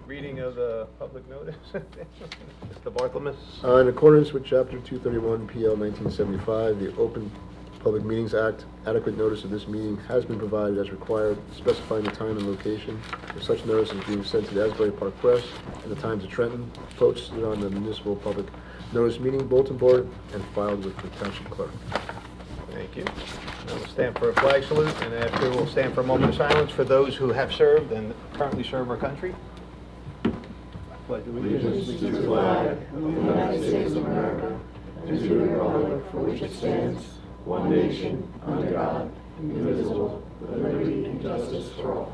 Reading of the public notice. Mr. Barthelmess? In accordance with Chapter 231 PL 1975, the Open Public Meetings Act, adequate notice of this meeting has been provided as required, specifying the time and location for such notice is being sent to the Asbury Park Press and the Times of Trenton, posted on the municipal public notice meeting bulletin board, and filed with the township clerk. Thank you. Now we'll stand for a flag salute, and after we'll stand for a moment of silence for those who have served and currently serve our country. Pledge allegiance to the flag of the United States of America, and to the republic for which it stands, one nation, under God, indivisible, with liberty and justice for all.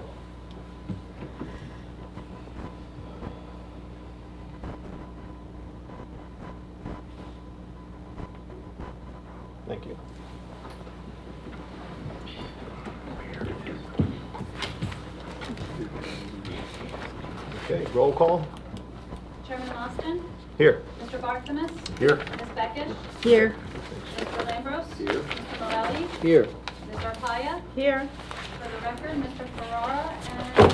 Thank you. Okay, roll call. Chairman Austin, Here. Mr. Barthelmess, Here. Ms. Beckish, Here. Mr. Lambros, Mr. Morelli, Here. Ms. Arpaia. Here. For the record, Mr. Ferrara and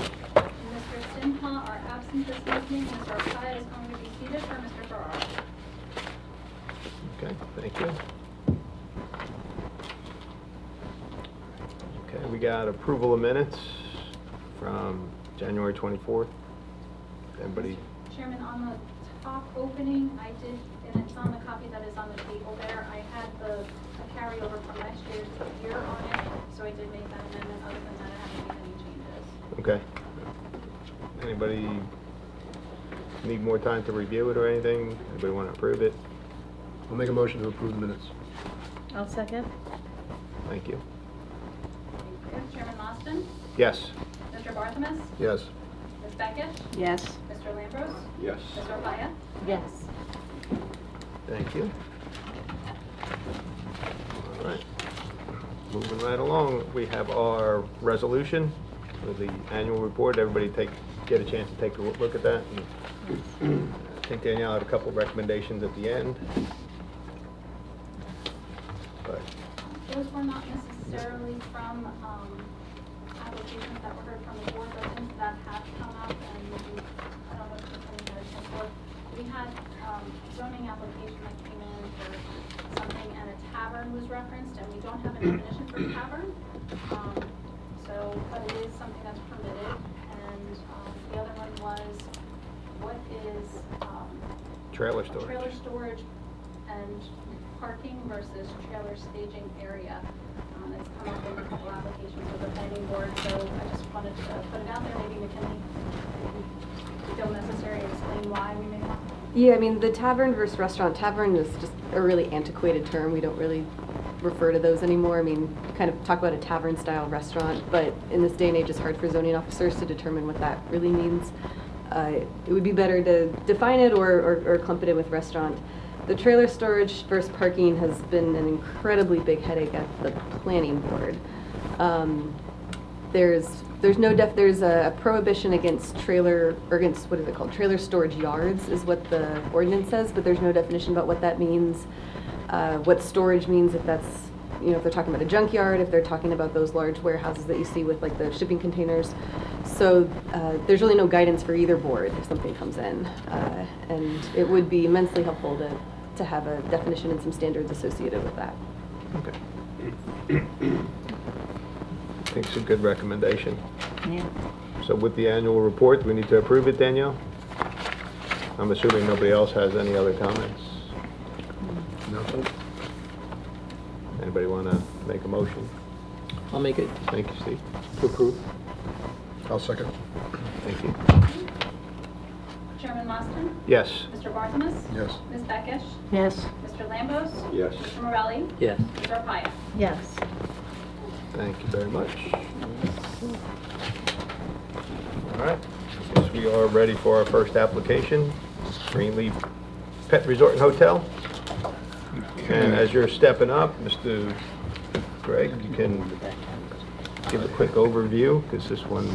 Mr. Sinha are absent this evening. Mr. Arpaia is going to be seated for Mr. Ferrara. Okay, thank you. Okay, we got approval of minutes from January 24th. Anybody? Chairman, on the top opening, I did, and it's on the copy that is on the table there, I had the carryover from last year's year on it, so I did make that amendment. Other than that, I haven't made any changes. Okay. Anybody need more time to review it or anything? Anybody want to approve it? I'll make a motion to approve the minutes. I'll second. Thank you. Thank you. Chairman Austin, Yes. Mr. Barthelmess, Yes. Ms. Beckish, Yes. Mr. Lambros, Yes. Ms. Arpaia. Yes. Thank you. All right. Moving right along, we have our resolution for the annual report. Everybody get a chance to take a look at that. And I think Danielle had a couple recommendations at the end. But Those were not necessarily from applications that were heard from the board, but things that have come up, and I don't know if there's any that are before. We had zoning application that came in for something, and a tavern was referenced, and we don't have a definition for tavern. But it is something that's permitted, and the other one was, what is trailer storage. trailer storage and parking versus trailer staging area. It's come up in a couple applications with the planning board, so I just wanted to put it out there. Maybe McKinley feel necessary to explain why we may want. Yeah, I mean, the tavern versus restaurant, tavern is just a really antiquated term. We don't really refer to those anymore. I mean, kind of talk about a tavern-style restaurant, but in this day and age, it's hard for zoning officers to determine what that really means. It would be better to define it or clump it in with restaurant. The trailer storage versus parking has been an incredibly big headache at the planning board. There's a prohibition against what is it called? Trailer storage yards is what the ordinance says, but there's no definition about what that means. What storage means, if that's, if they're talking about a junkyard, if they're talking about those large warehouses that you see with like the shipping containers. So there's really no guidance for either board if something comes in. And it would be immensely helpful to have a definition and some standards associated with that. Okay. I think it's a good recommendation. Yeah. So with the annual report, we need to approve it, Danielle? I'm assuming nobody else has any other comments? No. Anybody want to make a motion? I'll make it. Thank you, Steve. To approve. I'll second. Thank you. Chairman Austin, Yes. Mr. Barthelmess, Yes. Ms. Beckish, Yes. Mr. Lambros, Yes. Mr. Morelli, Yes. Ms. Arpaia. Yes. Thank you very much. All right. I guess we are ready for our first application, Greenleaf Pet Resort and Hotel. And as you're stepping up, Mr. Greg, you can give a quick overview, because this one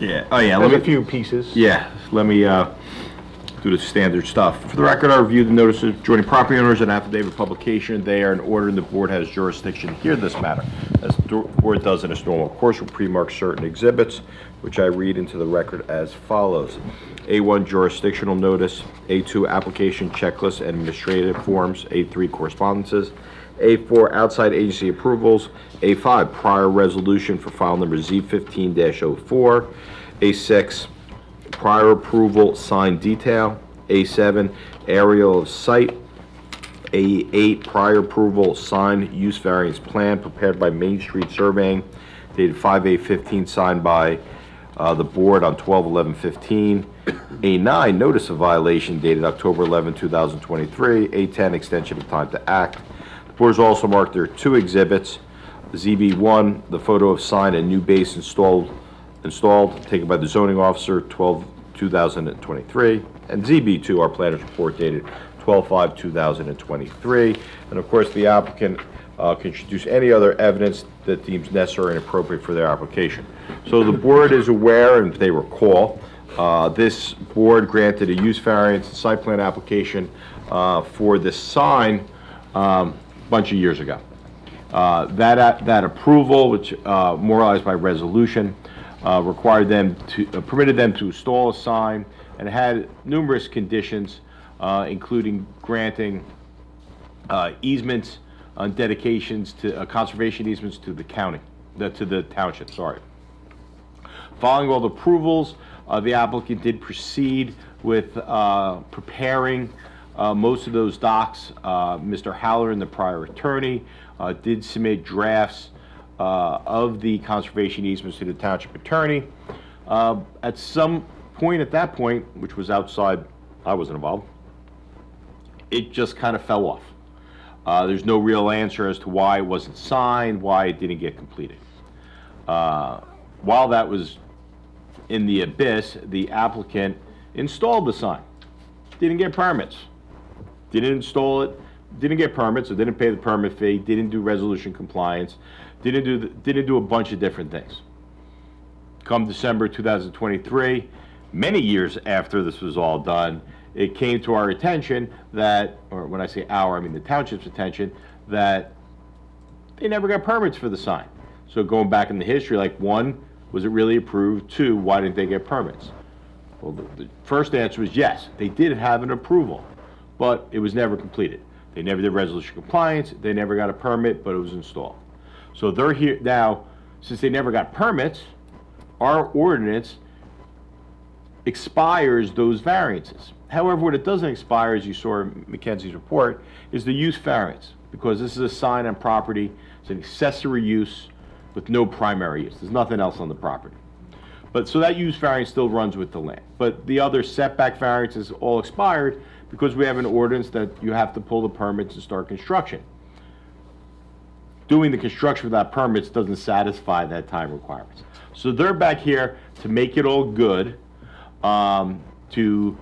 Yeah, oh yeah, has a few pieces. yeah, let me do the standard stuff. For the record, I reviewed the notice of joining property owners and affidavit publication. They are in order and the board has jurisdiction to hear this matter. as the board does in its normal course, will pre-mark certain exhibits, which I read into the record as follows. A1 jurisdictional notice, A2 application checklist and administrative forms, A3 correspondences, A4 outside agency approvals, A5 prior resolution for file number Z15-04, A6 prior approval sign detail, A7 aerial of site, A8 prior approval sign use variance plan prepared by Main Street Surveying, dated 5/8/15, signed by the board on 12/11/15. A9 notice of violation dated October 11, 2023. A10 extension of time to act. The board has also marked there are 2 exhibits. ZB1, the photo of sign and new base installed taken by the zoning officer 12/2023, and ZB2, our planner's report dated 12/5/2023. And of course, the applicant can introduce any other evidence that deems necessary and appropriate for their application. So the board is aware, and they recall, this board granted a use variance and site plan application for this sign a bunch of years ago. That approval, which memorialized by resolution, permitted them to install a sign, and had numerous conditions, including granting easements on dedications to conservation easements to the county, to the township. Sorry. Following all the approvals, the applicant did proceed with preparing most of those docs. Mr. Halloran, the prior attorney, did submit drafts of the conservation easements to the township attorney. At some point at that point, which was outside, I wasn't involved, it just kind of fell off. There's no real answer as to why it wasn't signed, why it didn't get completed. While that was in the abyss, the applicant installed the sign. Didn't get permits. Didn't install it, didn't get permits, so didn't pay the permit fee, didn't do resolution compliance, didn't do a bunch of different things. Come December 2023, many years after this was all done, it came to our attention that, or when I say our, I mean the township's attention, that they never got permits for the sign. So going back in the history, like, 1, was it really approved? 2, why didn't they get permits? Well, the first answer was yes, they did have an approval, but it was never completed. They never did resolution compliance, they never got a permit, but it was installed. So they're here now, since they never got permits, our ordinance expires those variances. However, what it doesn't expire, as you saw in Mackenzie's report, is the use variance, because this is a sign on property, it's an accessory use with no primary use. There's nothing else on the property. But so that use variance still runs with the land. But the other setback variances all expired because we have an ordinance that you have to pull the permits and start construction. Doing the construction without permits doesn't satisfy that time requirements. So they're back here to make it all good, to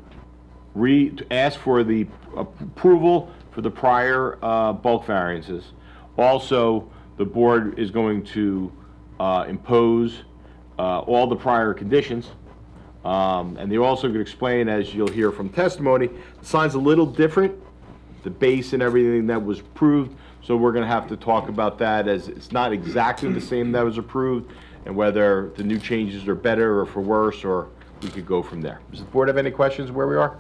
ask for the approval for the prior bulk variances. Also, the board is going to impose all the prior conditions, and they're also going to explain, as you'll hear from testimony, the sign's a little different, the base and everything that was approved, so we're going to have to talk about that, as it's not exactly the same that was approved, and whether the new changes are better or for worse, or we could go from there. Does the board have any questions where we are?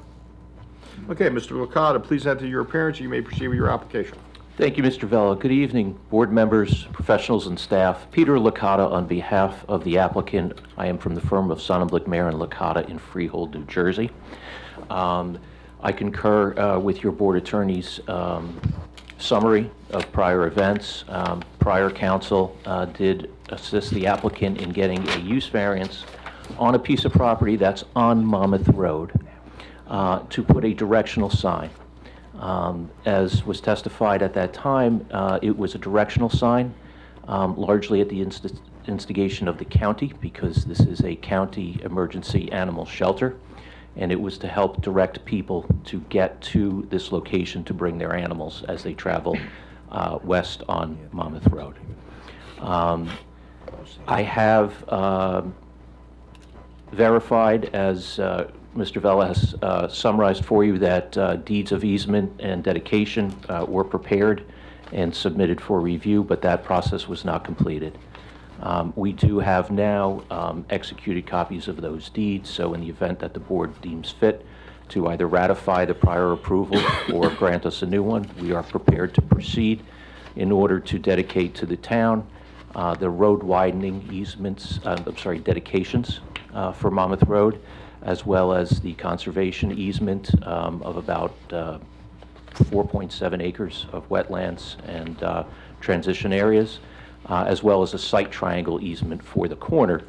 Okay, Mr. Licata, please enter your appearance. You may proceed with your application. Thank you, Mr. Vella. Good evening, board members, professionals, and staff. Peter Licata on behalf of the applicant. I am from the firm of Sonnenblick, Mayer, and Licata in Freehold, New Jersey. I concur with your board attorney's summary of prior events. Prior counsel did assist the applicant in getting a use variance on a piece of property that's on Monmouth Road to put a directional sign. As was testified at that time, it was a directional sign, largely at the instigation of the county, because this is a county emergency animal shelter, and it was to help direct people to get to this location to bring their animals as they travel west on Monmouth Road. I have verified, as Mr. Vella has summarized for you, that deeds of easement and dedication were prepared and submitted for review, but that process was not completed. We do have now executed copies of those deeds, so in the event that the board deems fit to either ratify the prior approval or grant us a new one, we are prepared to proceed in order to dedicate to the town the road widening easements, dedications for Monmouth Road, as well as the conservation easement of about 4.7 acres of wetlands and transition areas, as well as a site triangle easement for the corner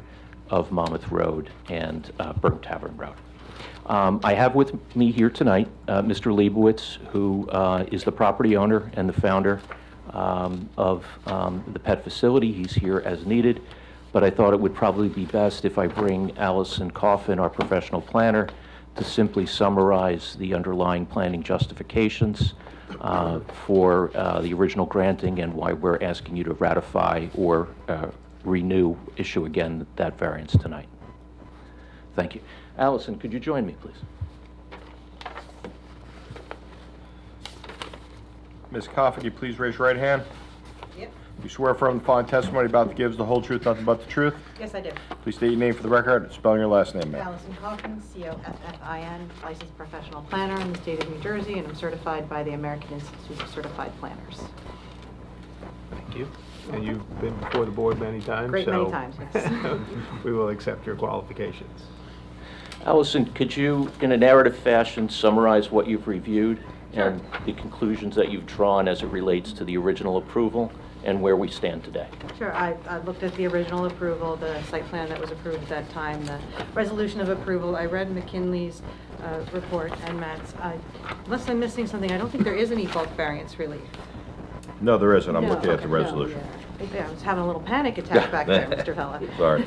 of Monmouth Road and Burnt Tavern Road. I have with me here tonight Mr. Leibowitz, who is the property owner and the founder of the pet facility. He's here as needed, but I thought it would probably be best if I bring Allison Coffin, our professional planner, to simply summarize the underlying planning justifications for the original granting and why we're asking you to ratify or issue again that variance tonight. Thank you. Allison, could you join me, please? Ms. Coffin, you please raise your right hand. Yep. You swear affirm the following testimony about to give is the whole truth, nothing but the truth. Yes, I do. Please state your name for the record, spelling your last name, ma'am. Allison Coffin, C-O-F-F-I-N, licensed professional planner in the state of New Jersey, and I'm certified by the American Institute of Certified Planners. Thank you. And you've been before the board many times, Great so many times, yes. we will accept your qualifications. Allison, could you, in a narrative fashion, summarize what you've reviewed and the conclusions that you've drawn as it relates to the original approval and where we stand today? Sure, I looked at the original approval, the site plan that was approved at that time, the resolution of approval. I read McKinley's report and Matt's. Unless I'm missing something, I don't think there is any bulk variance relief. No, there isn't. I'm No, looking at the okay, no, resolution. Yeah, I was having a little panic attack back there, Mr. Vella. Sorry.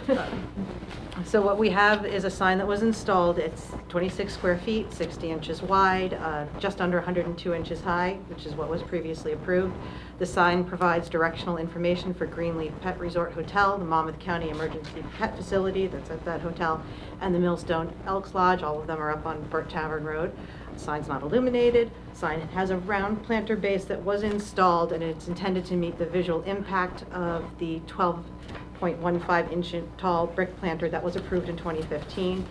So what we have is a sign that was installed. It's 26 square feet, 60 inches wide, just under 102 inches high, which is what was previously approved. The sign provides directional information for Greenleaf Pet Resort Hotel, the Monmouth County Emergency Pet Facility that's at that hotel, and the Millstone Elks Lodge. All of them are up on Burnt Tavern Road. The sign's not illuminated. The sign has a round planter base that was installed, and it's intended to meet the visual impact of the 12.15-inch tall brick planter that was approved in 2015.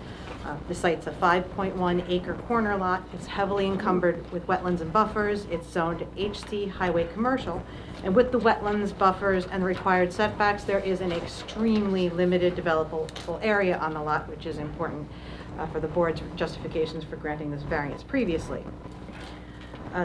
The site's a 5.1 acre corner lot. It's heavily encumbered with wetlands and buffers. It's zoned HC Highway Commercial. And with the wetlands, buffers, and the required setbacks, there is an extremely limited developable area on the lot, which is important for the board's justifications for granting this variance previously.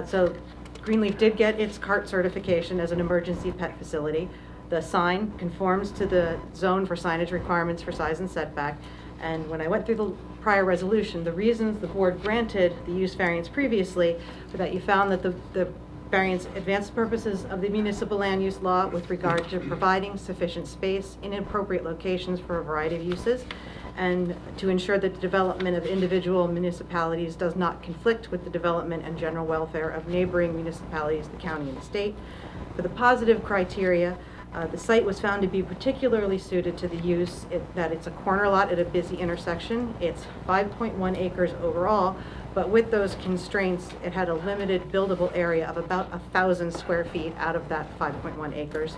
So Greenleaf did get its CART certification as an emergency pet facility. The sign conforms to the zone for signage requirements for size and setback. And when I went through the prior resolution, the reasons the board granted the use variance previously were that you found that the variance advanced purposes of the municipal land use law with regard to providing sufficient space in appropriate locations for a variety of uses, and to ensure that the development of individual municipalities does not conflict with the development and general welfare of neighboring municipalities, the county, and the state. For the positive criteria, the site was found to be particularly suited to the use, that it's a corner lot at a busy intersection. It's 5.1 acres overall, but with those constraints, it had a limited buildable area of about 1,000 square feet out of that 5.1 acres.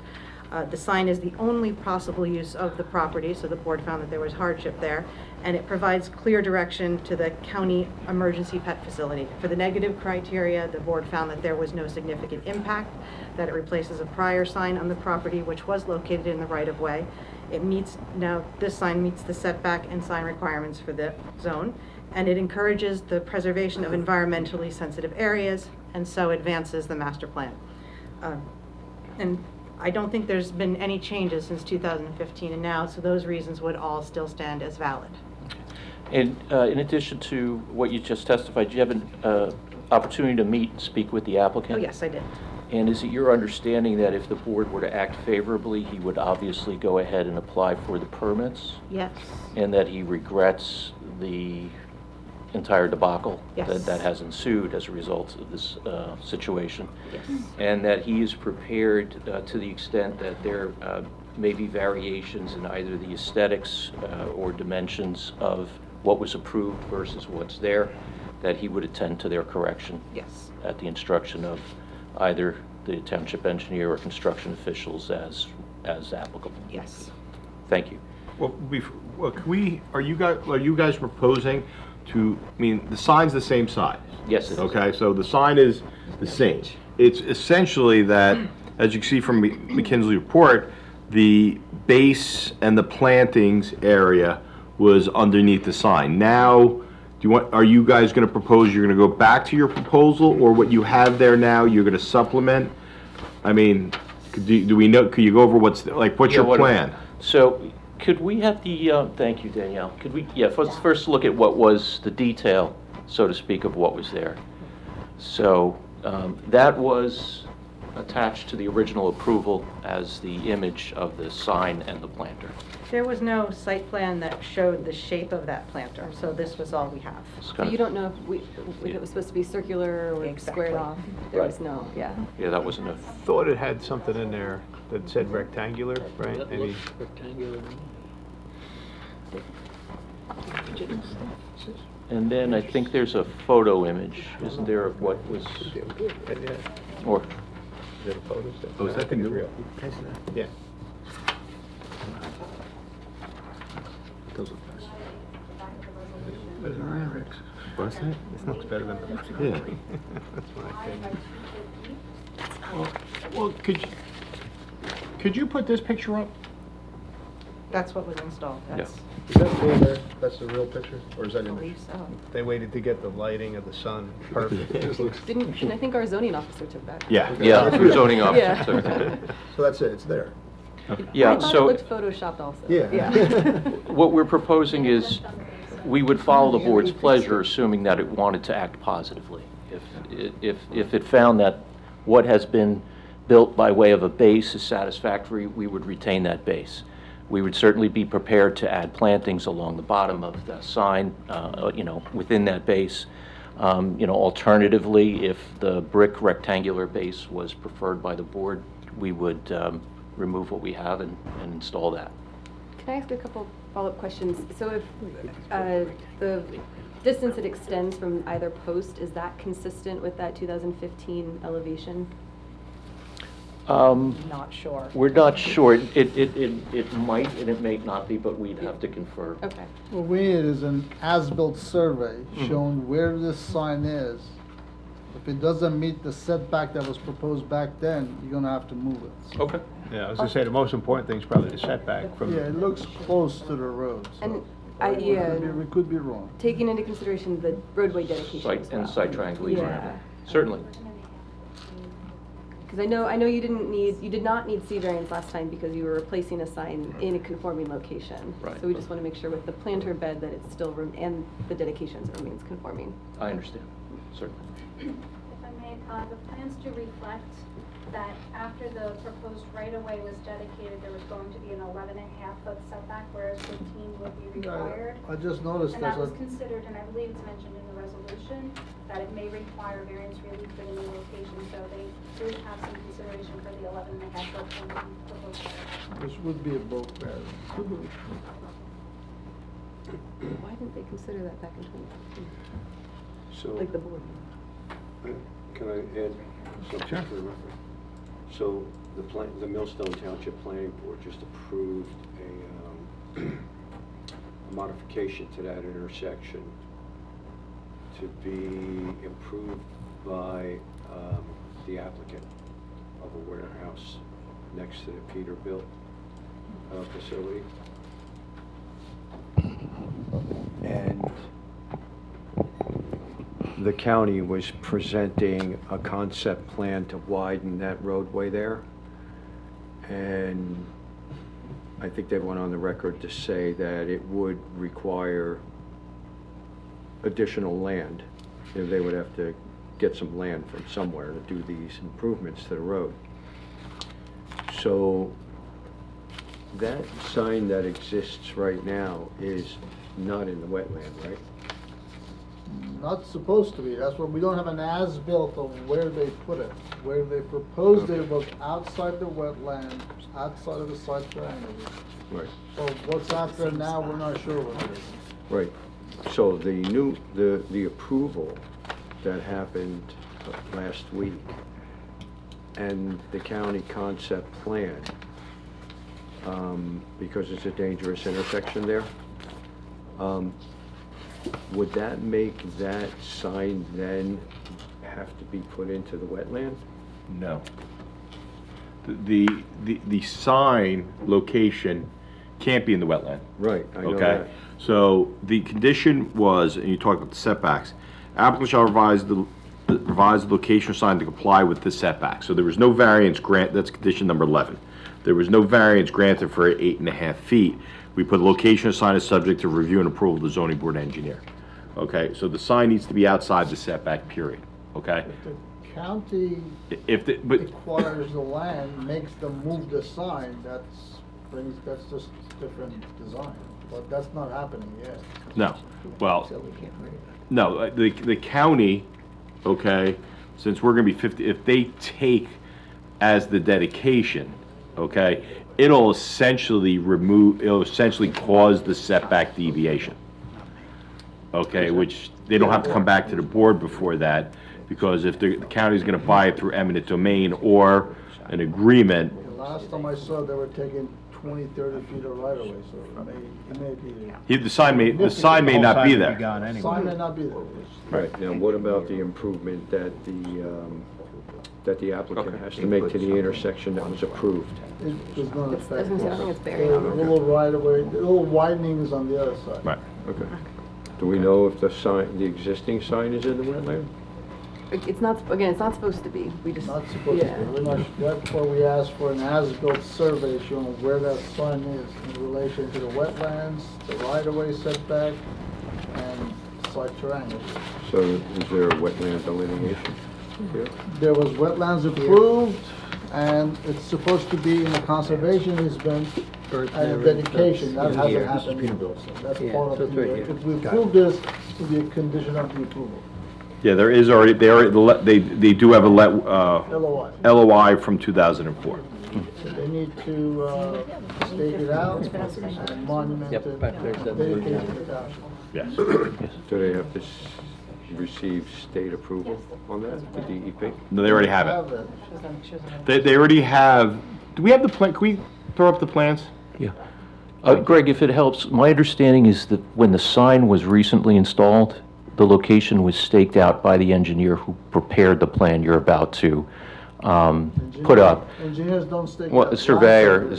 The sign is the only possible use of the property, so the board found that there was hardship there, and it provides clear direction to the county emergency pet facility. For the negative criteria, the board found that there was no significant impact, that it replaces a prior sign on the property which was located in the right-of-way. This sign meets the setback and sign requirements for the zone, and it encourages the preservation of environmentally sensitive areas, and so advances the master plan. And I don't think there's been any changes since 2015 and now, so those reasons would all still stand as valid. And in addition to what you just testified, do you have an opportunity to meet and speak with the applicant? Oh, yes, I did. And is it your understanding that if the board were to act favorably, he would obviously go ahead and apply for the permits? Yes. And that he regrets the entire debacle Yes. that has ensued as a result of this situation? Yes. And that he is prepared to the extent that there may be variations in either the aesthetics or dimensions of what was approved versus what's there, that he would attend to their correction Yes. at the instruction of either the township engineer or construction officials as applicable. Yes. Thank you. Well, are you guys proposing to, I mean, the sign's the same size? Yes, it is. Okay, so the sign is the same. It's essentially that, as you can see from McKinsey report, the base and the plantings area was underneath the sign. Now, are you guys gonna propose, you're gonna go back to your proposal, or what you have there now, you're gonna supplement? I mean, could you go over what's your plan? So, could we have the, thank you, Danielle. Could we, first look at what was the detail, so to speak, of what was there. So, that was attached to the original approval as the image of the sign and the planter. There was no site plan that showed the shape of that planter, so this was all we have. It's So kind you of- don't know if it was supposed to be circular or Exactly. squared off? There Right. was no, yeah. Yeah, that wasn't a, Thought it had something in there that said rectangular, right? That Maybe. looks rectangular. and then I think there's a photo image, isn't there, of what was, or, Is that a photo set? Oh, is that the new- Real. Yeah. Those look nice. What's that? This looks better than the. Yeah. That's my opinion. Well, could you put this picture up? That's what was installed, that's, Is that full there? That's the real picture, or is I that image? believe so. They waited to get the lighting of the sun perfect. It just looks- Didn't, I think our zoning officer took that. Yeah. yeah, the zoning Yeah. officer. took- So that's it, it's there. Yeah, I thought it so looked photoshopped also. Yeah. what we're proposing is, we would follow the board's pleasure, assuming that it wanted to act positively. If it found that what has been built by way of a base is satisfactory, we would retain that base. We would certainly be prepared to add plantings along the bottom of the sign, within that base. Alternatively, if the brick rectangular base was preferred by the board, we would remove what we have and install that. Can I ask a couple follow-up questions? So if the distance it extends from either post, is that consistent with that 2015 elevation? Not sure. We're not sure. It might and it may not be, but we'd have to confirm. Okay. What we need is an as-built survey showing where this sign is. If it doesn't meet the setback that was proposed back then, you're gonna have to move it. Okay. Yeah, I was gonna say, the most important thing is probably the setback from. Yeah, it looks close to the road, so. And We could be wrong. taking into consideration the roadway dedication as Site and well. site triangulation. Yeah. Certainly. Because I know you did not need C variance last time because you were replacing a sign in a conforming location. Right. So we just want to make sure with the planter bed that it's still, and the dedications it remains conforming. I understand, certainly. If I may, the plans do reflect that after the proposed right-of-way was dedicated, there was going to be an 11.5-foot setback, whereas 15 would be required. I just noticed And there's that was a, considered, and I believe it's mentioned in the resolution, that it may require variance relief for the new location, so they do have some consideration for the 11.5-foot from the proposed right-of-way. this would be a boat variance. Why didn't they consider that back in 2015? So, Like the board? can I add something to the record? So, the Millstone Township Planning Board just approved a modification to that intersection to be improved by the applicant of a warehouse next to the Peterbilt facility. And the county was presenting a concept plan to widen that roadway there. And I think they went on the record to say that it would require additional land. You know, they would have to get some land from somewhere to do these improvements to the road. So that sign that exists right now is not in the wetland, right? Not supposed to be, that's what, we don't have an as-built of where they put it. Where they proposed it was outside the wetland, outside of the site triangle. Right. So what's out there now, we're not sure what it is. Right. So the approval that happened last week and the county concept plan, because it's a dangerous intersection there, would that make that sign then have to be put into the wetland? No. The sign location can't be in the wetland. Right, I know Okay, that. so the condition was, and you talked about the setbacks, applicant shall revise the location of sign to comply with the setback. So there was no variance that's condition number 11. There was no variance granted for 8.5 feet. We put location of sign is subject to review and approval of the zoning board engineer. Okay, so the sign needs to be outside the setback period, okay? If the county But, acquires the land, makes them move the sign, that's just different design. But that's not happening yet. no, well, no, the county, okay, since we're gonna be 50, if they take as the dedication, okay, it'll essentially cause the setback deviation. Okay, which they don't have to come back to the board before that, because if the county's gonna buy it through eminent domain or an agreement, The last time I saw, they were taking 20, 30 feet of right of way, so it may be, the sign may not be there. sign may not be there. Right, now what about the improvement that the applicant has to make to the intersection that was approved? It does not I was affect gonna say, I us. think it's The buried on little right of way, the little widenings on the other side. Right. Okay. Do we know if the existing sign is in the wetland? It's not, again, it's not supposed to be. We just, Not supposed to yeah. be. We're not, that's why we asked for an as-built survey showing where that sign is in relation to the wetlands, the right-of-way setback, and site triangle. So is there a wetland delineation here? There was wetlands approved, and it's supposed to be in the conservation easement and a dedication. That hasn't happened yet. So that's part of the, if we approve this, it'll be a condition of the approval. Yeah, there is already, they do have a LOI. LOI from 2004. So they need to stake it out and monument it, dedicate it to the township. Yes. Do they have to receive state approval on that, the DEP? No, they already have it. it. They already have, do we have the plan, can we throw up the plans? Yeah. Greg, if it helps, my understanding is that when the sign was recently installed, the location was staked out by the engineer who prepared the plan you're about to put up. Engineers don't stake it Well, out. the surveyor,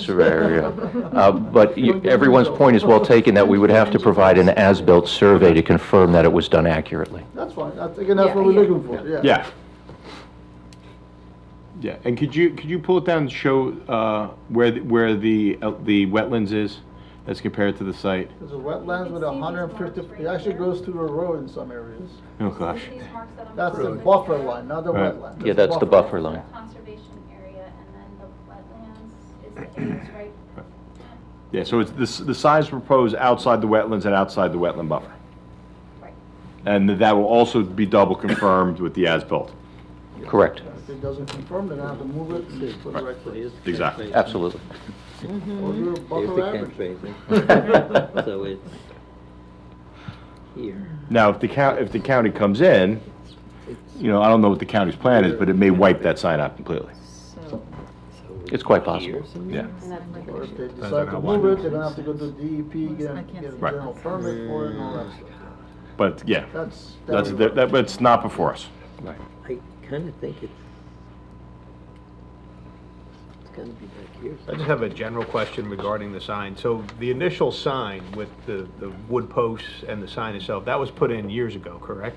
yeah. But everyone's point is well taken that we would have to provide an as-built survey to confirm that it was done accurately. That's fine. Again, that's what we're looking for, yeah. Yeah. Yeah, and could you pull it down and show where the wetlands is as compared to the site? There's a wetlands with 150, it actually goes through a road in some areas. Oh, gosh. These marks that I'm That's the showing buffer line, not the Right. wetland. Yeah, that's the buffer line. Conservation area, and then the wetlands is the areas right. Yeah, so it's, the signs proposed outside the wetlands and outside the wetland buffer. Right. And that will also be double confirmed with the as-built. Correct. If it doesn't confirm, then I have to move it and put it right there. Exactly. Absolutely. Or do a buffer average. So it's here. Now, if the county comes in, you know, I don't know what the county's plan is, but it may wipe that sign out completely. It's quite possible. Yeah. Or if they decide to move it, they're gonna have to go to DEP, get a Right. general permit for it and all that stuff. But, yeah, That's. but it's not before us. I kind of think it's gonna be back here. I just have a general question regarding the sign. So the initial sign with the wood posts and the sign itself, that was put in years ago, correct?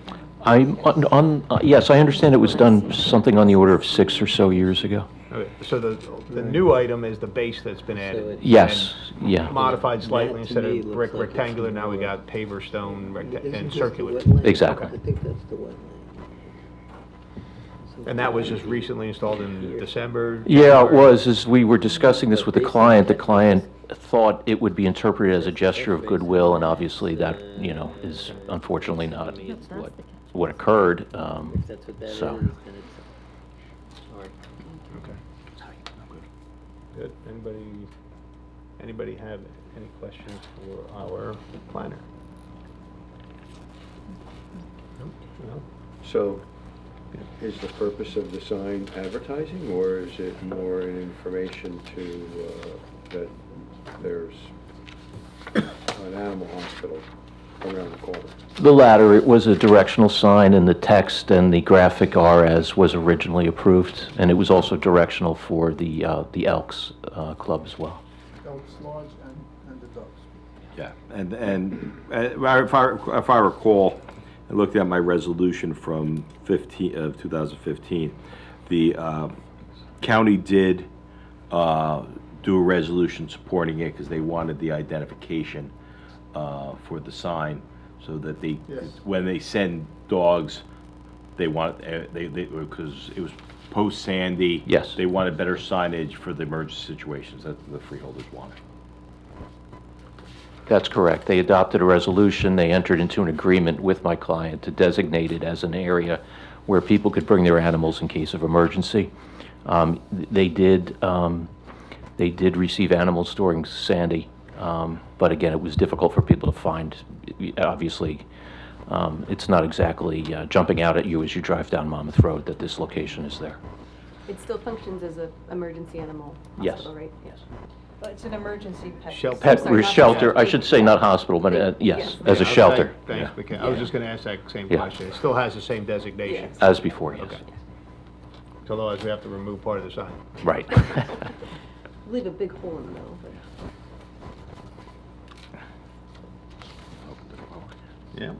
Yes, I understand it was done something on the order of 6 or so years ago. Okay, so the new item is the base that's been added? Yes, yeah. And modified slightly, That to instead me of looks brick like it's rectangular, now we more- got paver stone Isn't and this the circular. wetland? Exactly. I think that's the wetland. So And that was just recently installed in December? Yeah, it January? was. As we were discussing this with the client thought it would be interpreted as a gesture of goodwill, and obviously that, you know, is unfortunately not what occurred. If that's what that is, So. then it's art. Okay. Good. Anybody have any questions for our planner? No? So, Is the purpose of the sign advertising, or is it more an information to, that there's an animal hospital around the corner? The latter, it was a directional sign, and the text and the graphic are as was originally approved, and it was also directional for the Elks Club as well. Elks Lodge and the Dogs. Yeah, and if I recall, I looked at my resolution from 2015. The county did do a resolution supporting it because they wanted the identification for the sign, so that they, Yes. when they send dogs, they want, because it was post Sandy. Yes. They wanted better signage for the emergency situations that the freeholders wanted. That's correct. They adopted a resolution. They entered into an agreement with my client to designate it as an area where people could bring their animals in case of emergency. They did receive animals during Sandy, but again, it was difficult for people to find. Obviously, it's not exactly jumping out at you as you drive down Monmouth Road that this location is there. It still functions as an emergency animal Yes. hospital, right? Yes. But it's an emergency pet. Shelter. Pet Sorry, not shelter, hospital. I should say not hospital, but yes, Yes. as a Yeah, shelter. Thanks, Yeah. McKenna. I was just going to ask that same Yeah. question. It still has the same designation. Yes. As before, yes. Okay. So otherwise, we have to remove part of the sign. Right. Leave a big hole in the middle, but. Yeah.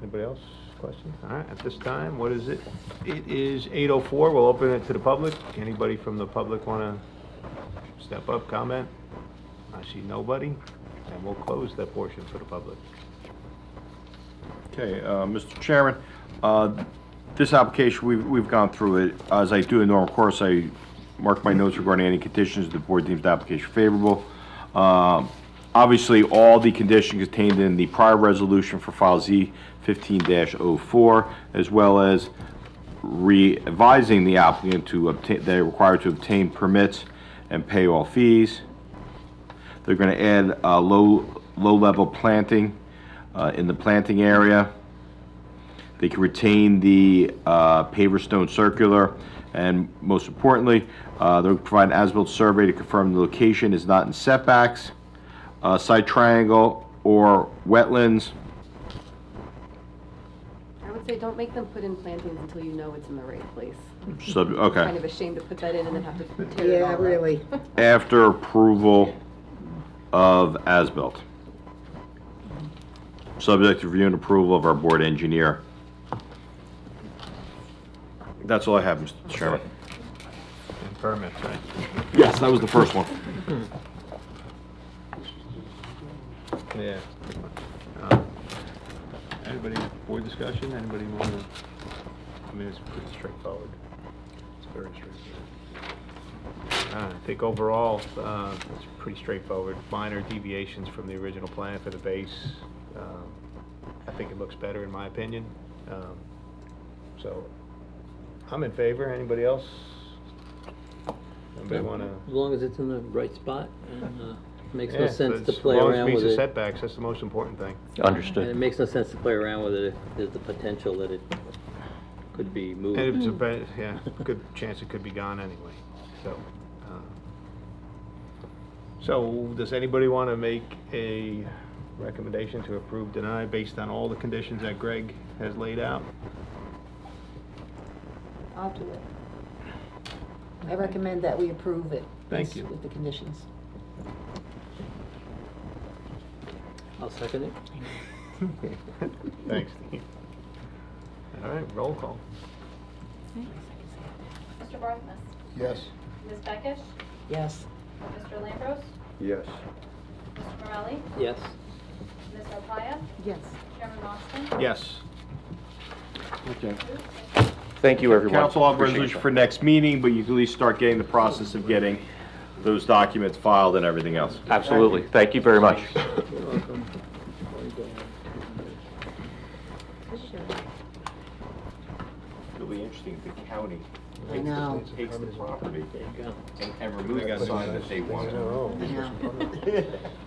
Anybody else? Questions? All right, at this time, what is it? It is 8:04. We'll open it to the public. Anybody from the public want to step up, comment? I see nobody, and we'll close that portion for the public. Okay, Mr. Chairman, this application, we've gone through it. As I do in normal course, I mark my notes regarding any conditions the board deems the application favorable. Obviously, all the conditions contained in the prior resolution for file Z15-04, as well as revising the applicant to obtain, they're required to obtain permits and pay all fees. They're going to add low-level planting in the planting area. They can retain the paver stone circular, and most importantly, they'll provide an as-built survey to confirm the location is not in setbacks, site triangle, or wetlands. I would say don't make them put in plantings until you know it's in the right place. Kind Kind of a shame to put that in and then have to tear it all Yeah, up. really. After approval of as-built. Subject to review and approval of our board engineer. That's all I have, Mr. Chairman. And permits, right? Yes, that was the first one. Yeah. Anybody, board discussion? Anybody want to? I mean, it's pretty straightforward. It's very straightforward. I think overall, it's pretty straightforward. Minor deviations from the original plan for the base. I think it looks better in my opinion. So, I'm in favor. Anybody else? Anybody want to? As long as it's in the right spot, and makes no Yeah, sense to as play long as it around meets with the it. setbacks, that's the most important thing. And it Understood. makes no sense to play around with it if there's the potential that it could be moved. And it's a bad, yeah, good chance it could be gone anyway, so. So, does anybody want to make a recommendation to approve, deny, based on all the conditions that Greg has laid out? I'll do it. I recommend that we approve it. Thank yes, you. With the conditions. I'll second it. Thanks, Steve. All right, roll call. Mr. Barthelmess. Yes. Ms. Beckish. Yes. Mr. Lambros. Yes. Mr. Morelli. Yes. Ms. Opaya. Yes. Chairman Austin. Yes. Okay. Thank you, everyone. Council, I'll have a Appreciate resolution that. for next meeting, but you can at least start getting the process of getting those documents filed and everything else. Absolutely. Thank you very much. You're welcome. It'll be interesting if the county I know. Takes the property There you go. and removes the sign that they want. I know.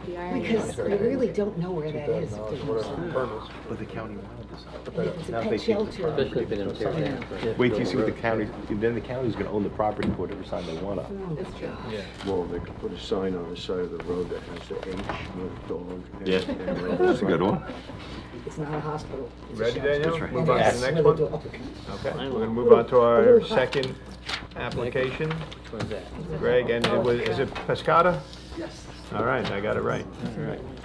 Because we really don't know where that is. If there's no sign. But the county wanted the sign. And if it's a pet shelter. Especially if they're gonna tear it down. Wait till you see what the county, then the county's gonna own the property, put whatever sign they want up. That's true. Well, they could put a sign on the side of the road that has the H with a dog. and- Yeah, and that's a good one. It's not a hospital. It's a Ready, shelter. Daniel? That's right. Move on to Yes, the next with one? a dog. Okay, we're gonna move on to our second application. Which one's that? Greg, and is it Pescata? Yes. All right, I got it right.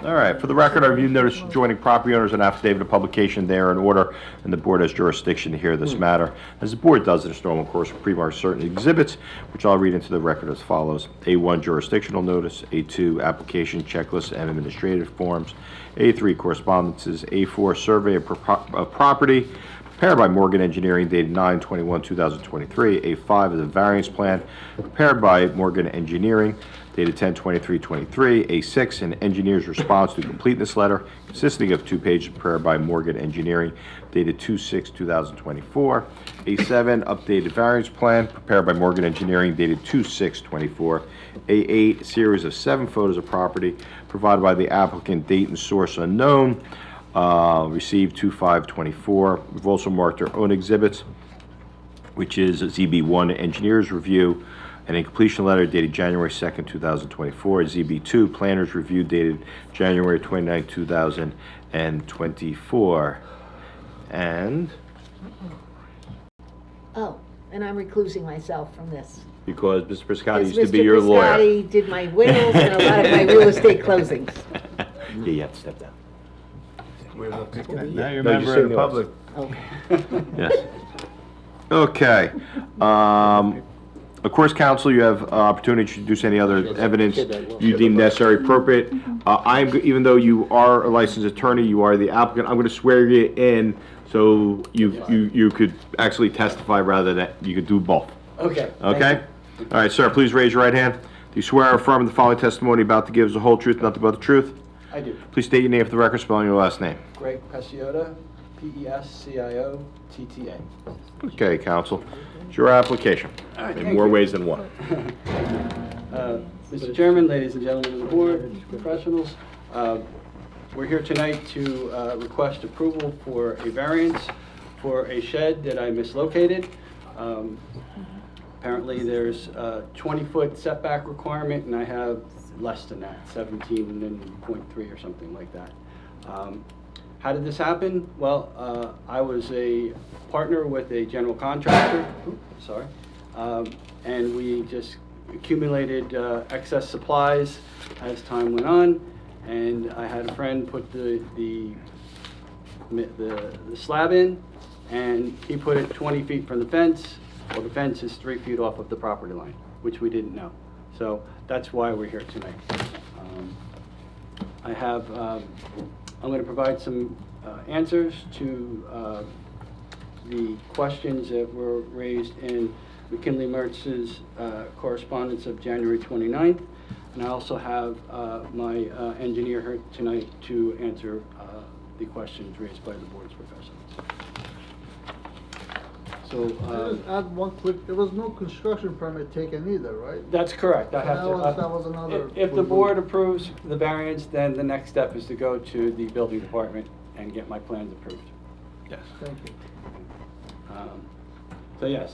All right, for the record, I reviewed notice joining property owners and affidavit of publication there in order, and the board has jurisdiction to hear this matter. As the board does in its normal course, we pre-mark certain exhibits, which I'll read into the record as follows. A1, jurisdictional notice. A2, application checklist and administrative forms. A3, correspondences. A4, survey of property, prepared by Morgan Engineering dated 9/21/2023. A5 is a variance plan prepared by Morgan Engineering dated 10/23/23. A6, an engineer's response to completeness letter consisting of 2 pages prepared by Morgan Engineering dated 2/6/2024. A7, updated variance plan prepared by Morgan Engineering dated 2/6/24. A8, series of 7 photos of property provided by the applicant, date and source unknown, received 2/5/24. We've also marked our own exhibits, which is a ZB1 engineer's review, and a completion letter dated January 2nd, 2024. ZB2 planner's review dated January 29th, 2024. And Oh, and I'm reclusing myself from this. because Mr. Piscotti Because used to be your lawyer. Mr. Piscotti did my wills and a lot of my real estate closings. Yeah, you have to step down. Now you're a No, you member say of the no. public. Okay. Yes. Okay. Of course, counsel, you have opportunity to introduce any other evidence you deem necessary, appropriate. Even though you are a licensed attorney, you are the applicant, I'm going to swear you in so you could actually testify rather than, you could do both. Okay. Okay? All right, sir, please raise your right hand. Do you swear or affirm the following testimony about to give is the whole truth, nothing but the truth? I do. Please state your name for the record, spelling your last name. Greg Pesciota, Pesciota. Okay, counsel. It's your application, All right, in thank more you. ways than one. Mr. Chairman, ladies and gentlemen of the board, professionals, we're here tonight to request approval for a variance for a shed that I mislocated. Apparently, there's a 20-foot setback requirement, and I have less than that, 17.3 or something like that. How did this happen? Well, I was a partner with a general contractor, and we just accumulated excess supplies as time went on, and I had a friend put the slab in, and he put it 20 feet from the fence. Well, the fence is 3 feet off of the property line, which we didn't know. So that's why we're here tonight. I'm going to provide some answers to the questions that were raised in McKinley Mertz's correspondence of January 29th. And I also have my engineer here tonight to answer the questions raised by the board's professionals. So Just add one quick, there was no construction permit taken either, right? that's correct. I have to. That was another. If the board approves the variance, then the next step is to go to the building department and get my plans approved. Yes. Thank you. So yes,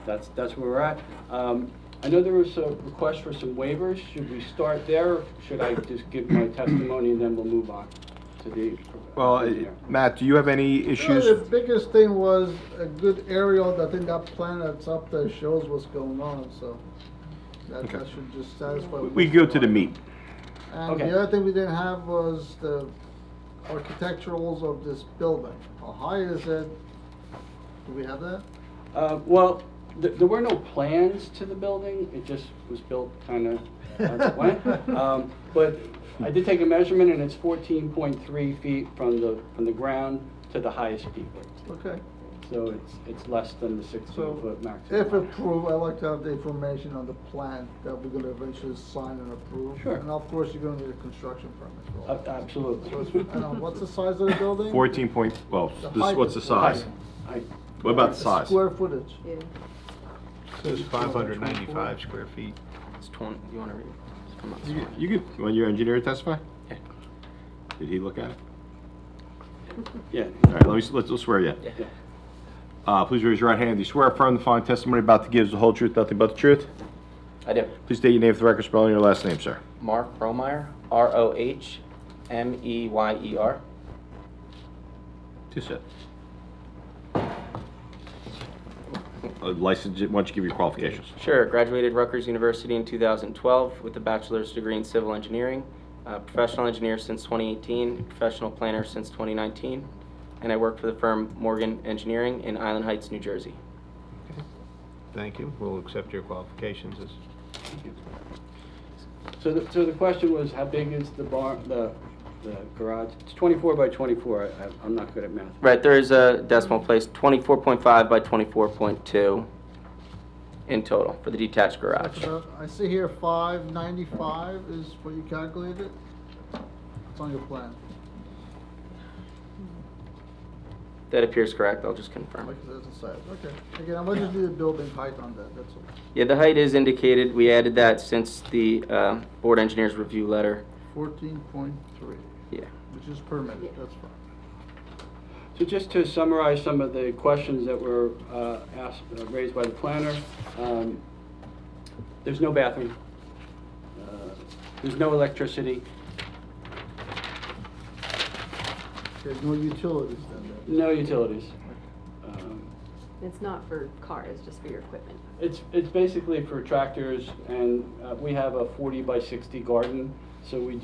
that's where we're at. I know there was a request for some waivers. Should we start there, or should I just give my testimony and then we'll move on to the? Well, Matt, do you have any The issues? biggest thing was a good aerial, that in that plan that's up there shows what's going on, so that Okay. should just satisfy. We go to the meat. And Okay. the other thing we didn't have was the architecturals of this building. How high is it? Do we have that? Well, there were no plans to the building. It just was built kind of as it went. But I did take a measurement, and it's 14.3 feet from the ground to the highest peak. Okay. So it's less than the 16-foot maximum. If approved, I'd like to have the information on the plan that we're gonna eventually sign and approve. Sure. And of course, you're gonna need a construction permit for all. Absolutely. So it's, what's the size of the building? 14 point, well, The this, height what's the is- size? What about the size? Square footage. Yeah. Says 595 square feet. It's 20, you wanna read? I'm not You want your engineer to testify? Yeah. Did he look at it? Yeah. All right, let's swear you. Yeah. Please raise your right hand. Do you swear affirm the following testimony about to give is the whole truth, nothing but the truth? I do. Please state your name for the record, spelling your last name, sir. Mark Rohmeyer, R-O-H-M-E-Y-E-R. Two set. License, why don't you give your qualifications? Sure, graduated Rutgers University in 2012 with a bachelor's degree in civil engineering. Professional engineer since 2018, professional planner since 2019, and I work for the firm Morgan Engineering in Island Heights, New Jersey. Thank you. We'll accept your qualifications as... So the question was, how big is the garage? It's 24 by 24. I'm not good at math. Right, there is a decimal place, 24.5 by 24.2 in total for the detached garage. I see here 595 is what you calculated? It's on your plan. That appears correct, I'll just confirm. Like it doesn't say it. Okay. Again, I'm gonna just do the building height on that, that's all. Yeah, the height is indicated, we added that since the board engineer's review letter. 14.3. Yeah. Which is permitted, that's fine. So just to summarize some of the questions that were raised by the planner, there's no bathroom, there's no electricity, There's no utilities then? no utilities. It's not for cars, just for your equipment. It's basically for tractors, and we have a 40 by 60 garden, so we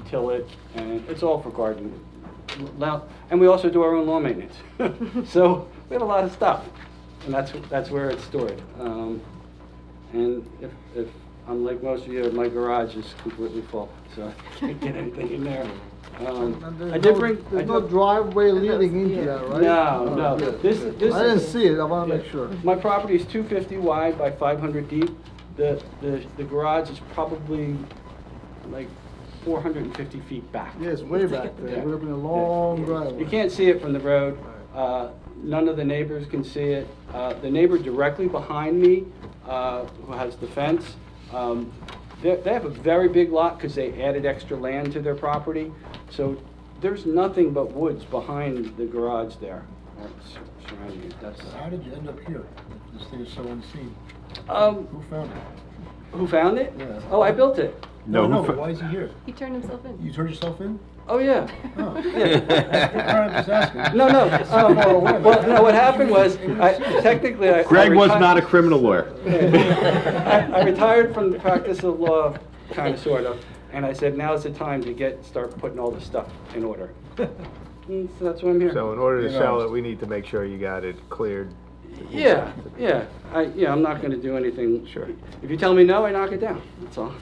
till it, and it's all for garden. And we also do our own lawn maintenance. So we have a lot of stuff, and that's where it's stored. And if I'm like most of you, my garage is completely full, so I can't get anything in there. And I did bring. There's no driveway leading into that, right? No. This I didn't see it, I wanna make sure. My property is 250 wide by 500 deep. The garage is probably like 450 feet back. Yes, way back there, Yeah. we're up in a long driveway. You can't see it from the road. None of the neighbors can see it. The neighbor directly behind me, who has the fence, they have a very big lot because they added extra land to their property. So there's nothing but woods behind the garage there. Surrounding it. How did you end up here? This thing is so unseen. Who found it? Who found it? Yeah. Oh, I built it. No, why is he here? He turned himself in. You turned yourself in? Oh, yeah. Oh. Yeah. I'm just asking. No. Well, no, what happened was, technically, I Greg was retired- not a criminal lawyer. I retired from the practice of law, kind of, sort of, and I said, now's the time to start putting all the stuff in order. So that's why I'm here. So in order to sell it, we need to make sure you got it cleared. Yeah. I'm not going to do anything. Sure. If you tell me no, I knock it down. That's all.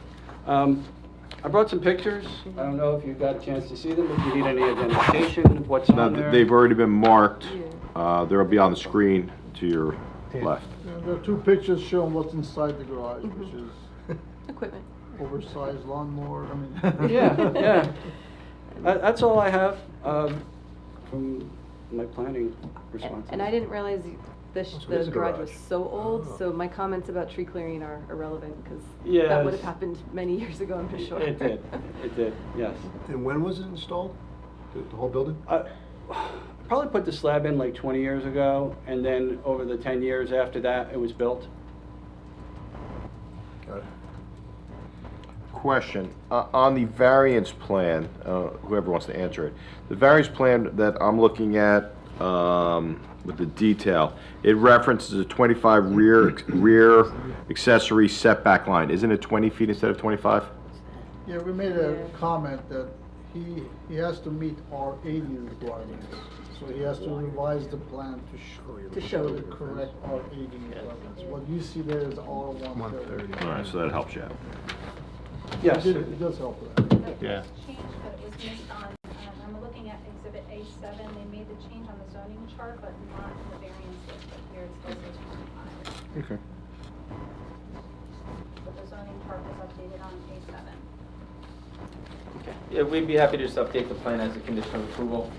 I brought some pictures. I don't know if you got a chance to see them. If you need any identification of what's No, on there. they've already been marked. They'll be on the screen to your left. There are two pictures showing what's inside the garage, which is Equipment. oversized lawnmower, I mean. Yeah. That's all I have from my planning responsibility. And I didn't realize the it is the a garage garage. was so old, so my comments about tree clearing are irrelevant, because Yes. that would have happened many years ago, I'm sure. It did, yes. And when was it installed? The whole building? I probably put the slab in like 20 years ago, and then over the 10 years after that, it was built. Got it. Question, on the variance plan, whoever wants to answer it, the variance plan that I'm looking at with the detail, it references a 25 rear accessory setback line. Isn't it 20 feet instead of 25? Yeah, we made a comment that he has to meet our 80 requirements. So he has to revise the plan to show the correct R80 requirements. What you see there is R130. All right, so that helps you out. Yes. It does help with that. Yeah. Change, but it was missed on, I'm looking at Exhibit A7, they made the change on the zoning chart, but not in the variance list, but here it still says 25. Okay. But the zoning chart was updated on A7. Okay. Yeah, we'd be happy to just update the plan as a condition of approval.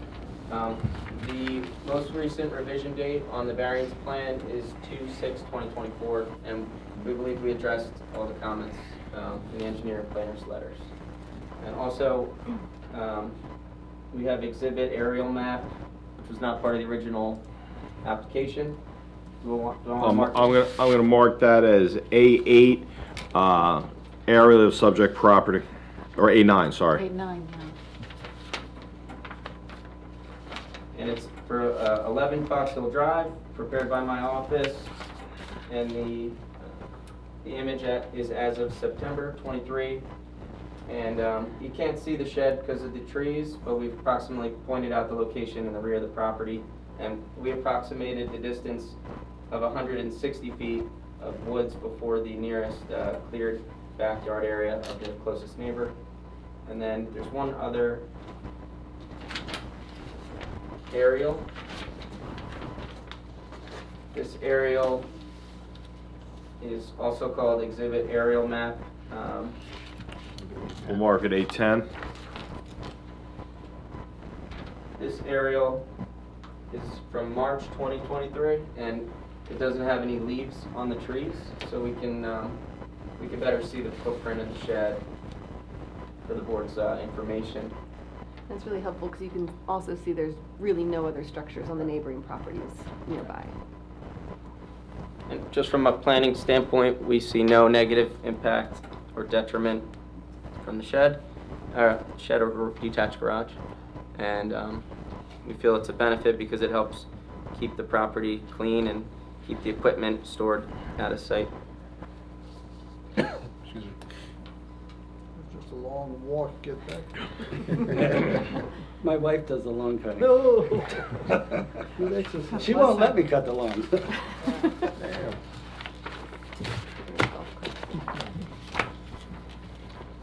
The most recent revision date on the variance plan is 2/6/2024, and we believe we addressed all the comments in the engineer and planner's letters. And also, we have exhibit aerial map, which was not part of the original application. I'm gonna mark that as A8, area of subject property, or A9, sorry. 8-9, yeah. And it's for 11 Fox Hill Drive, prepared by my office, and the image is as of September 23. And you can't see the shed because of the trees, but we've approximately pointed out the location in the rear of the property, and we approximated the distance of 160 feet of woods before the nearest cleared backyard area of the closest neighbor. And then there's one other aerial. This aerial is also called Exhibit Aerial Map. We'll mark it A10. This aerial is from March 2023, and it doesn't have any leaves on the trees, so we can better see the footprint of the shed for the board's information. That's really helpful because you can also see there's really no other structures on the neighboring properties nearby. And just from a planning standpoint, we see no negative impact or detriment from the shed or detached garage. And we feel it's a benefit because it helps keep the property clean and keep the equipment stored out of sight. Excuse me. It's just a long walk, get back. My wife does the lawn cutting. No! Good exercise. She won't let me cut the lawn.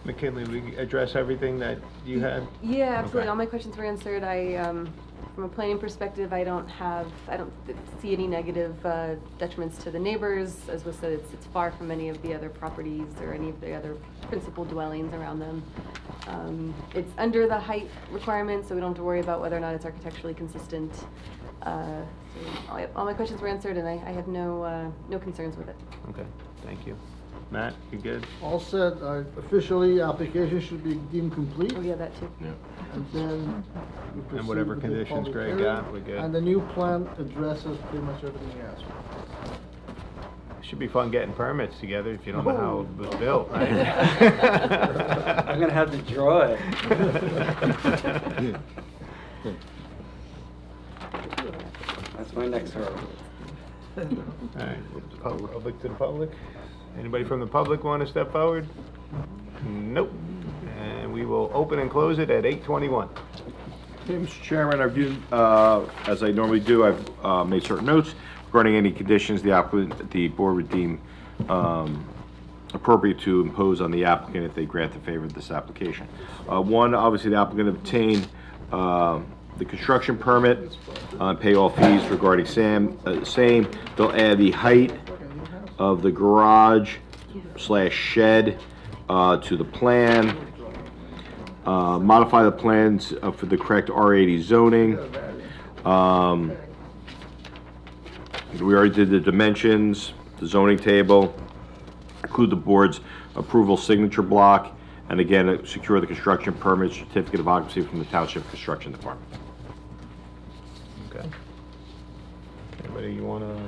McKinley, we address everything that you had? Yeah, absolutely. Okay. All my questions were answered. From a planning perspective, I don't see any negative detriments to the neighbors. As was said, it's far from any of the other properties or any of the other principal dwellings around them. It's under the height requirement, so we don't have to worry about whether or not it's architecturally consistent. So all my questions were answered, and I have no concerns with it. Okay, thank you. Matt, you good? All set, officially, application should be deemed complete. Oh, yeah, that too. And then we proceed And whatever with the conditions public Greg hearing. got, we're good. And the new plan addresses pretty much everything else. Should be fun getting permits together if you don't know how it was built, right? I'm gonna have to draw it. That's my next hurdle. All right, public to the public. Anybody from the public want to step forward? Nope. And we will open and close it at 8:21. Okay, Mr. Chairman, I've used, as I normally do, I've made certain notes regarding any conditions the board would deem appropriate to impose on the applicant if they grant the favor of this application. One, obviously, the applicant obtained the construction permit, pay all fees regarding same. They'll add the height of the garage / shed to the plan. Modify the plans for the correct R80 zoning. We already did the dimensions, the zoning table, include the board's approval signature block, and again, secure the construction permit, certificate of occupancy from the Township Construction Department. Okay. Anybody you want to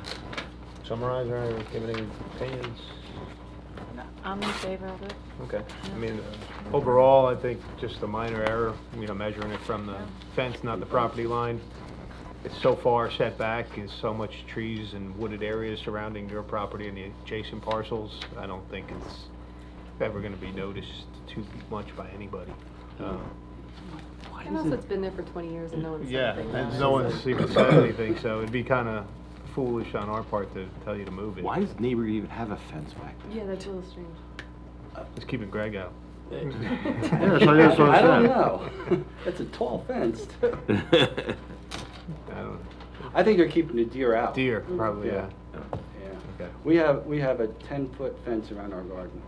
summarize or give any opinions? I'm in favor of it. Okay. I mean, overall, I think just a minor error, measuring it from the fence, not the property line. It's so far set back, there's so much trees and wooded areas surrounding your property and the adjacent parcels. I don't think it's ever going to be noticed too much by anybody. And also, it's been there for 20 years and no one's said Yeah, anything. and no one's even said anything, so it'd be kind of foolish on our part to tell you to move it. Why does neighbor even have a fence back there? Yeah, that's a little strange. It's keeping Greg out. Yeah, so that's what I I'm don't saying. know. That's a tall fence. I don't, I think they're keeping the deer out. deer, probably, yeah. Yeah. Okay. We have a 10-foot fence around our garden.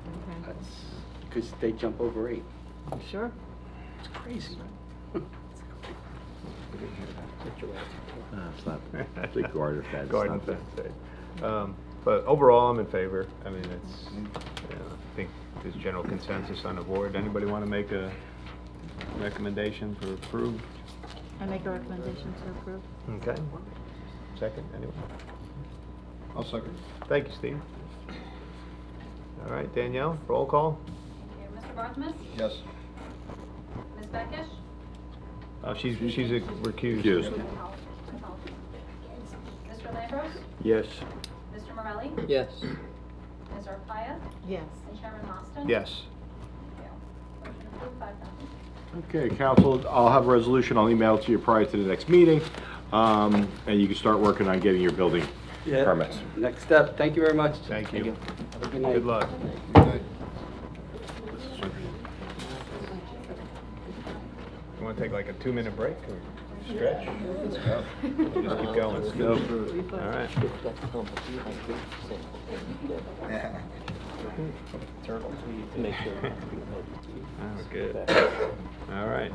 Okay. That's because they jump over 8. Sure. It's crazy. It's not, it's a garter fence. Garden not the- fence, right. But overall, I'm in favor. I mean, it's, I think there's general consensus on the board. Anybody want to make a recommendation for approve? I make a recommendation to approve. Okay. Second, anyone? I'll second. Thank you, Steve. All right, Danielle, roll call? Thank you. Mr. Barthelmess? Yes. Ms. Beckish? She's recused. Recused. Mr. Lambros? Yes. Mr. Morelli? Yes. Ms. Arpaia? Yes. And Chairman Austin? Yes. Thank you. Motion approved, 5-0. Okay, council, I'll have a resolution, I'll email it to you prior to the next meeting, and you can start working on getting your building Yeah. permits. Next step, thank you very much. Thank you. Have a good night. Good luck. You want to take like a 2-minute break or stretch? Just keep going. No. All right. Make sure. Oh, good. All right.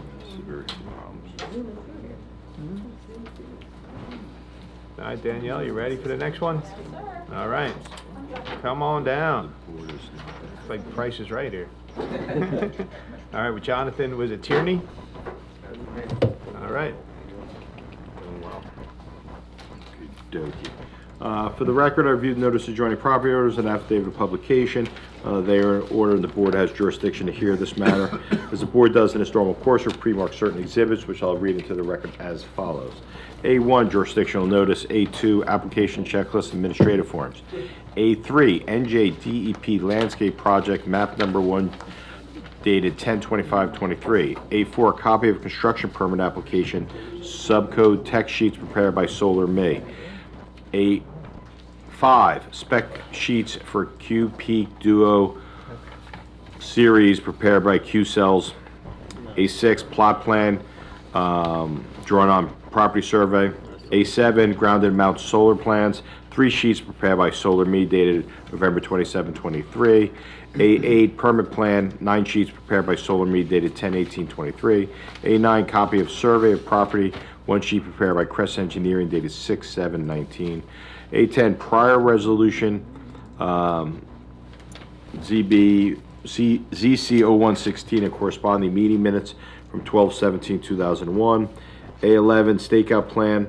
All right, Danielle, you ready for the next one? All right. Come on down. It's like Price is Right here. All right, with Jonathan, was it Tierney? All right. For the record, I reviewed notice of joining property owners and affidavit of publication. They are in order, and the board has jurisdiction to hear this matter. As the board does in its normal course, we've pre-marked certain exhibits, which I'll read into the record as follows. A1, jurisdictional notice. A2, application checklist, administrative forms. A3, NJDEP landscape project, map number 1, dated 10/25/23. A4, copy of construction permit application, subcode text sheets prepared by Solar Me. A5, spec sheets for Q Peak Duo series prepared by Q Cells. A6, plot plan drawn on property survey. A7, grounded mount solar plans, 3 sheets prepared by Solar Me dated November 27/23. A8, permit plan, 9 sheets prepared by Solar Me dated 10/18/23. A9, copy of survey of property, 1 sheet prepared by Crest Engineering dated 6/7/19. A10, prior resolution, ZC0116 and corresponding meeting minutes from 12/17/2001. A11, stakeout plan.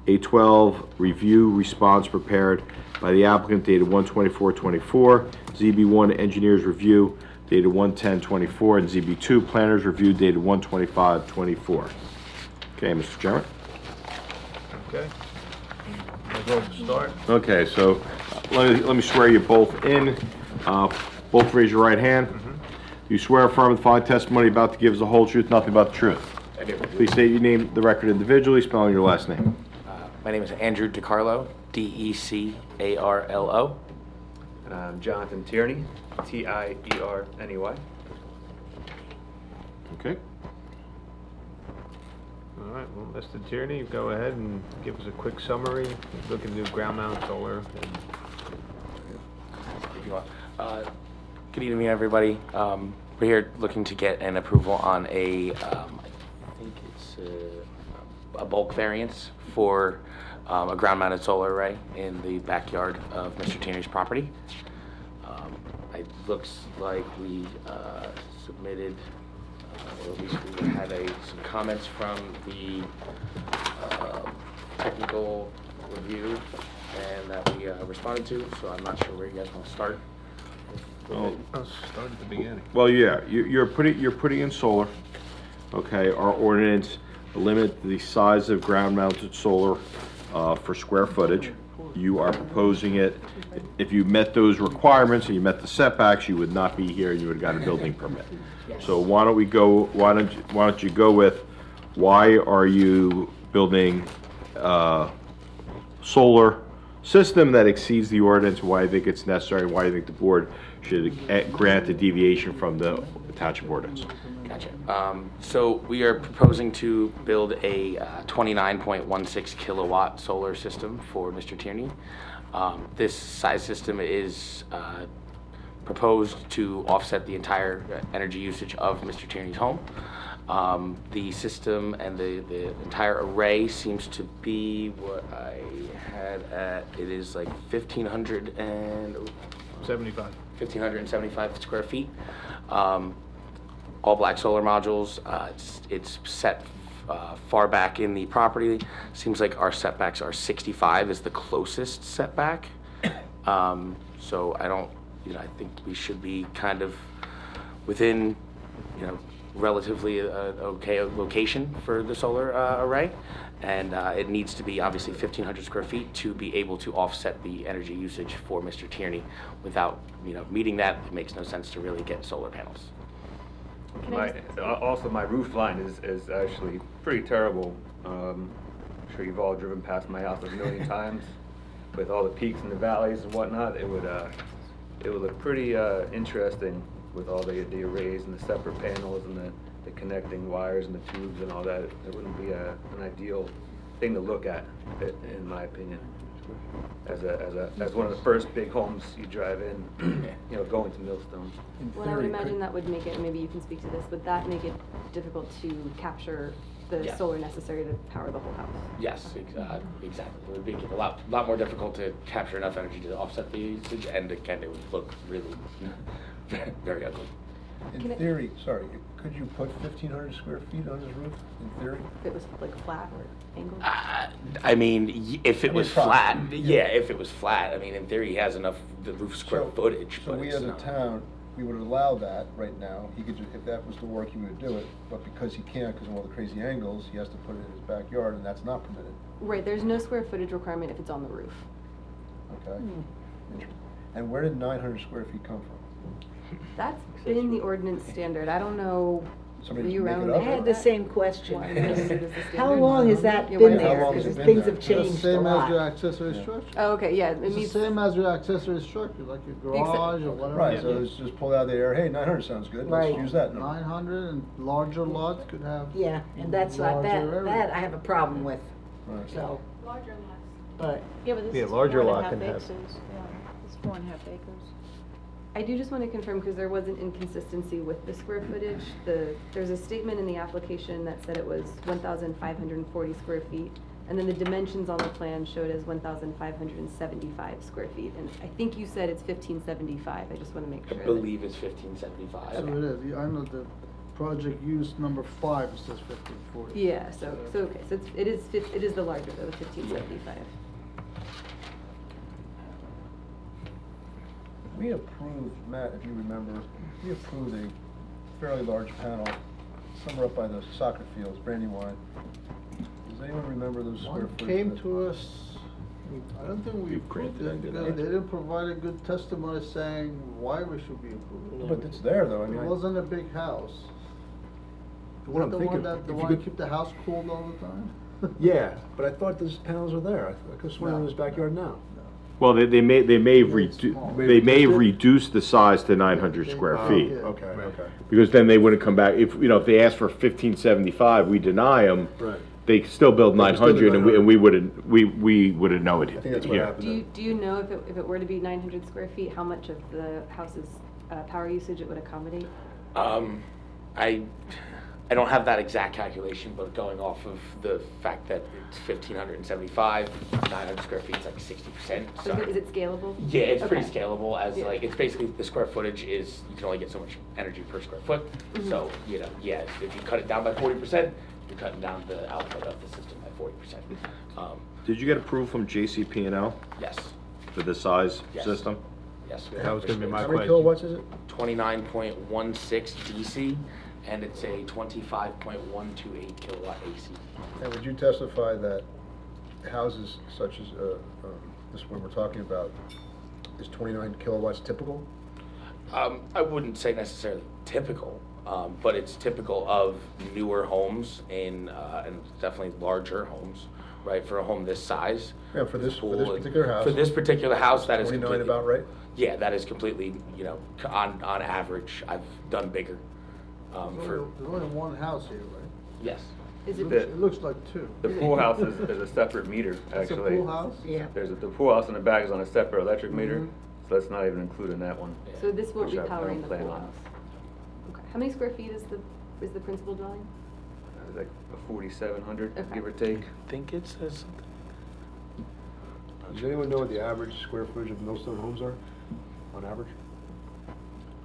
A12, review response prepared by the applicant dated 1/24/24. ZB1, engineers review dated 1/10/24. And ZB2, planners review dated 1/25/24. Okay, Mr. Chairman. Okay. Might as well start. Okay, so let me swear you both in. Both raise your right hand. You swear affirm the following testimony you're about to give is the whole truth, nothing but the truth. I do. Please state your name, the record individually, spelling your last name. My name is Andrew DeCarlo, DeCarlo. And I'm Jonathan Tierney, Tierney. Okay. All right, well, Mr. Tierney, go ahead and give us a quick summary. Looking to do ground mount solar. If you want. Good evening, everybody. We're here looking to get an approval on I think it's a bulk variance for a ground-mounted solar array in the backyard of Mr. Tierney's property. It looks like we submitted, or at least we had some comments from the technical review and that we responded to, so I'm not sure where you guys want to start. Let's start at the beginning. Well, yeah, you're putting in solar. Okay, our ordinance limit the size of ground-mounted solar for square footage. You are proposing it. If you met those requirements and you met the setbacks, you would not be here. You would have got a building permit. So why don't you go with why are you building solar system that exceeds the ordinance? Why you think it's necessary? Why you think the board should grant a deviation from the township ordinance? Gotcha. So we are proposing to build a 29.16 kilowatt solar system for Mr. Tierney. This size system is proposed to offset the entire energy usage of Mr. Tierney's home. The system and the entire array seems to be what I had at, it is like 1,575 square feet. All black solar modules. It's set far back in the property. Seems like our setbacks are 65 is the closest setback. So I don't, I think we should be kind of within, relatively okay location for the solar array. And it needs to be obviously 1,500 square feet to be able to offset the energy usage for Mr. Tierney. Without, meeting that, it makes no sense to really get solar panels. Also, my roof line is actually pretty terrible. I'm sure you've all driven past my house a million times. With all the peaks and the valleys and whatnot, it would look pretty interesting with all the arrays and the separate panels and the connecting wires and the tubes and all that. It wouldn't be an ideal thing to look at, in my opinion. As one of the first big homes you drive in, going to Millstone. Well, I would imagine that would make it, maybe you can speak to this, would that make it difficult to capture the Yes. solar necessary to power the whole house? Yes, exactly. It would be a lot more difficult to capture enough energy to offset the usage, and again, it would look really very ugly. In theory, sorry, could you put 1,500 square feet on his roof, in theory? If it was like flat or angled? I mean, if it was flat, probably, yeah, if it was flat, I mean, in theory, he has enough, the roof square footage, So but we it's as a not. town, we would allow that right now. He could, if that was the work, he would do it. But because he can't, because of all the crazy angles, he has to put it in his backyard, and that's not permitted. Right, there's no square footage requirement if it's on the roof. Okay? And where did 900 square feet come from? That's been the ordinance standard. I don't know, were Somebody you make it around up? I had the same question. Why is it the How standard? long has that Yeah, been why- there? How long has Because it been things there? have It's changed a same as your lot. accessory structure. Oh, okay, yeah, it It's the means, same as your accessory structure, like your garage or whatever. Right, so it's just pulled out of the air, hey, 900 sounds good, let's Right. use that number. 900 and larger lots could have. Yeah, and that's like, larger area. that I have a problem with, Right. so, Larger lots. but. Yeah, but this Yeah, is larger 4.5 lot can have- acres. Yeah, it's 4.5 acres. I do just want to confirm, because there was an inconsistency with the square footage. There's a statement in the application that said it was 1,540 square feet, and then the dimensions on the plan showed as 1,575 square feet. And I think you said it's 1,575. I just want to make I sure. that- believe it's 1,575. So it is, I know the project use number 5 says 1540. Yeah, so okay, so it is the larger though, the 1,575. We approved, Matt, if you remember, we approved a fairly large panel somewhere up by the soccer fields, Brandywine. Does anyone remember those square One footage? came to us, I don't think we We've approved granted it and because denied. they didn't provide a good testimony saying why we should be approved. But it's there, though, I It mean. wasn't a big house. What I'm The thinking, one that, the if you one could- that keep the house cooled all the time? Yeah, but I thought those panels were there. I could have sworn they're in No. his backyard now. Well, they may have It's small. they may have reduced the size to 900 square Oh, feet. yeah. Okay, okay. Because then they wouldn't come back, if they asked for 1,575, we deny them. Right. They could still build They could still do 900 and we wouldn't, we wouldn't know it I think that's what here. happened. Do you know if it were to be 900 square feet, how much of the house's power usage it would accommodate? I don't have that exact calculation, but going off of the fact that it's 1,575, 900 square feet is like 60%. So is it scalable? Yeah, it's pretty Okay. scalable as Yeah. it's basically the square footage is, you can only get so much energy per square foot. Mhm. So, yeah, if you cut it down by 40%, you're cutting down the output of the system by 40%. Did you get approval from JCP&L Yes, for the size Yes. system? yes. That was gonna be my How many question. kilowatts is it? 29.16 DC, and it's a 25.128 kilowatt AC. And would you testify that houses such as this one we're talking about, is 29 kilowatts typical? I wouldn't say necessarily typical, but it's typical of newer homes and definitely larger homes, right? For a home this size. Yeah, for this Pool and- particular house. For this particular house, that is 29 completely. about right? Yeah, that is completely, on average, I've done bigger. For, There's only one house here, right? yes. Is it? It looks like two. The pool house is a separate meter, It's a actually. pool house? Yeah. The pool house in the back is on a separate electric meter. Mhm. It's let's not even include in that one. So this won't Which be I don't powering the plan pool on. house? Okay. How many square feet is the principal dwelling? Like a 4,700, Okay. give or take. I think it says something. Does anyone know what the average square footage of Millstone homes are, on average?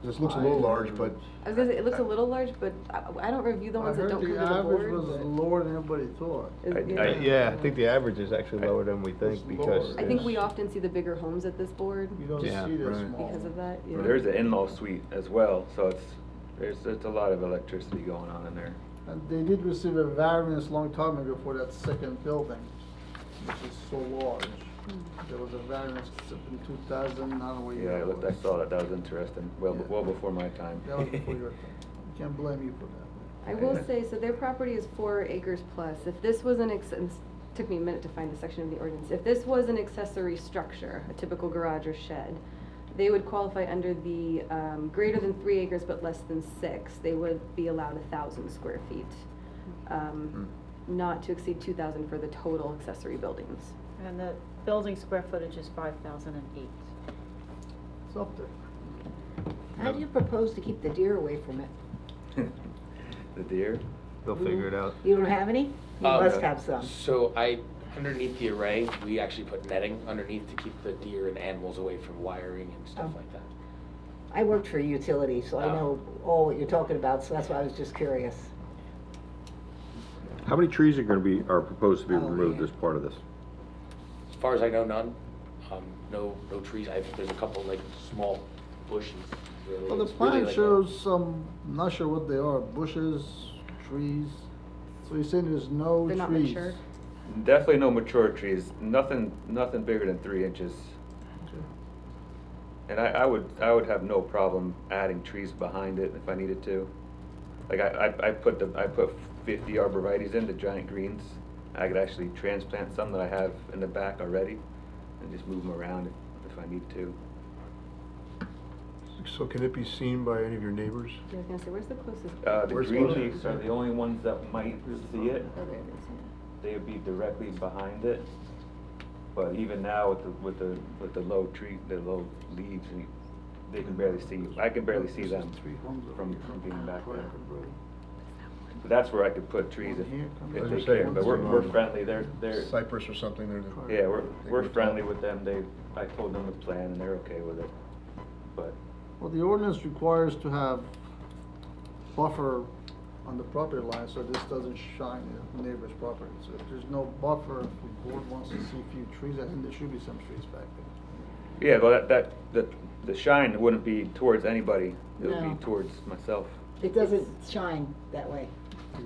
This looks a little large, but I was gonna say, it looks a little large, but I don't review the I ones that heard don't come the to the average board. was but- lower than everybody thought. Is- Yeah, I think the average is actually lower than we think It's because. lower. I think we often see the bigger homes at this board You don't Yeah, see this right. small. because of that, yeah. There's an in-law suite as well, so there's a lot of electricity going on in there. And they did receive a variance long time ago for that second building, which is so large. There was a variance in 2000, I don't know what year Yeah, it was. I saw that, that was interesting, well before my time. That was before your time. You can't blame you for that. I will say, so their property is 4 acres plus. If this was an, took me a minute to find the section of the ordinance. If this was an accessory structure, a typical garage or shed, they would qualify under the greater than 3 acres but less than 6. They would be allowed 1,000 square feet, not to exceed 2,000 for the total accessory buildings. And the building square footage is 5,008. It's up there. How do you propose to keep the deer away from it? The deer? They'll figure it out. You don't have any? You must have some. So underneath the array, we actually put netting underneath to keep the deer and animals away from wiring and stuff Oh. like that. I worked for a utility, so I Oh. know all what you're talking about, so that's why I was just curious. How many trees are proposed to be Oh, removed yeah. as part of this? As far as I know, none. No trees. I think there's a couple like small bushes. Really. Well, the It's really plan like a- shows some, not sure what they are, bushes, trees. So you're saying there's no trees? They're not mature? Definitely no mature trees, nothing bigger than 3 inches. Okay. And I would have no problem adding trees behind it if I needed to. Like I put 50 arborvitaes in, the giant greens. I could actually transplant some that I have in the back already and just move them around if I need to. so can it be seen by any of your neighbors? I was gonna say, where's the closest? The Where's green closer? leaves are the only ones that might see it. Oh, there it is, yeah. They would be directly behind it. But even now with the low leaves, they can barely see. I can barely see them from being back there. But that's where I could put trees if they care. But we're friendly. They're Cypress or something, yeah, we're friendly with them. I told them the plan and they're okay with it. But Well, the ordinance requires to have buffer on the property line, so this doesn't shine the neighbor's property. So if there's no buffer, if the board wants to see a few trees, I think there should be some trees back there. yeah, well the shine wouldn't be towards anybody. It would No. be towards myself. It doesn't shine that way.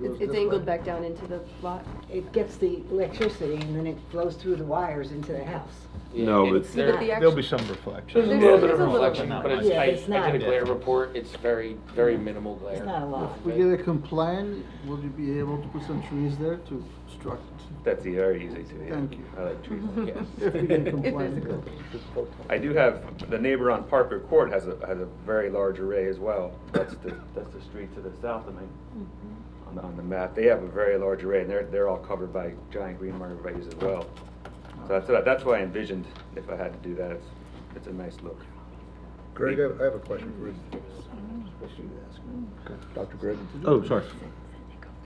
It's angled back down into the lot? It gets the electricity and then it flows through the wires into the house. Yeah, No, but- it's- Yeah, but the There'll actual- be some reflection. There's a little bit There's of a little reflection, bit. but it's, Yeah, it's I did a not- glare report. It's very minimal glare. It's not a lot. If we get a complaint, will you be able to put some trees there to obstruct? That's very easy to. Yeah. Thank you. I like trees. Yeah. If we get a If there's a complaint. I do have, the neighbor on Parker Court has a very large array as well. That's the street to the south of me. On the map, they have a very large array, and they're all covered by giant green arborvitaes as well. So that's why I envisioned if I had to do that. It's a nice look. Greg, I have a question for you. Dr. Greg? Oh, sorry.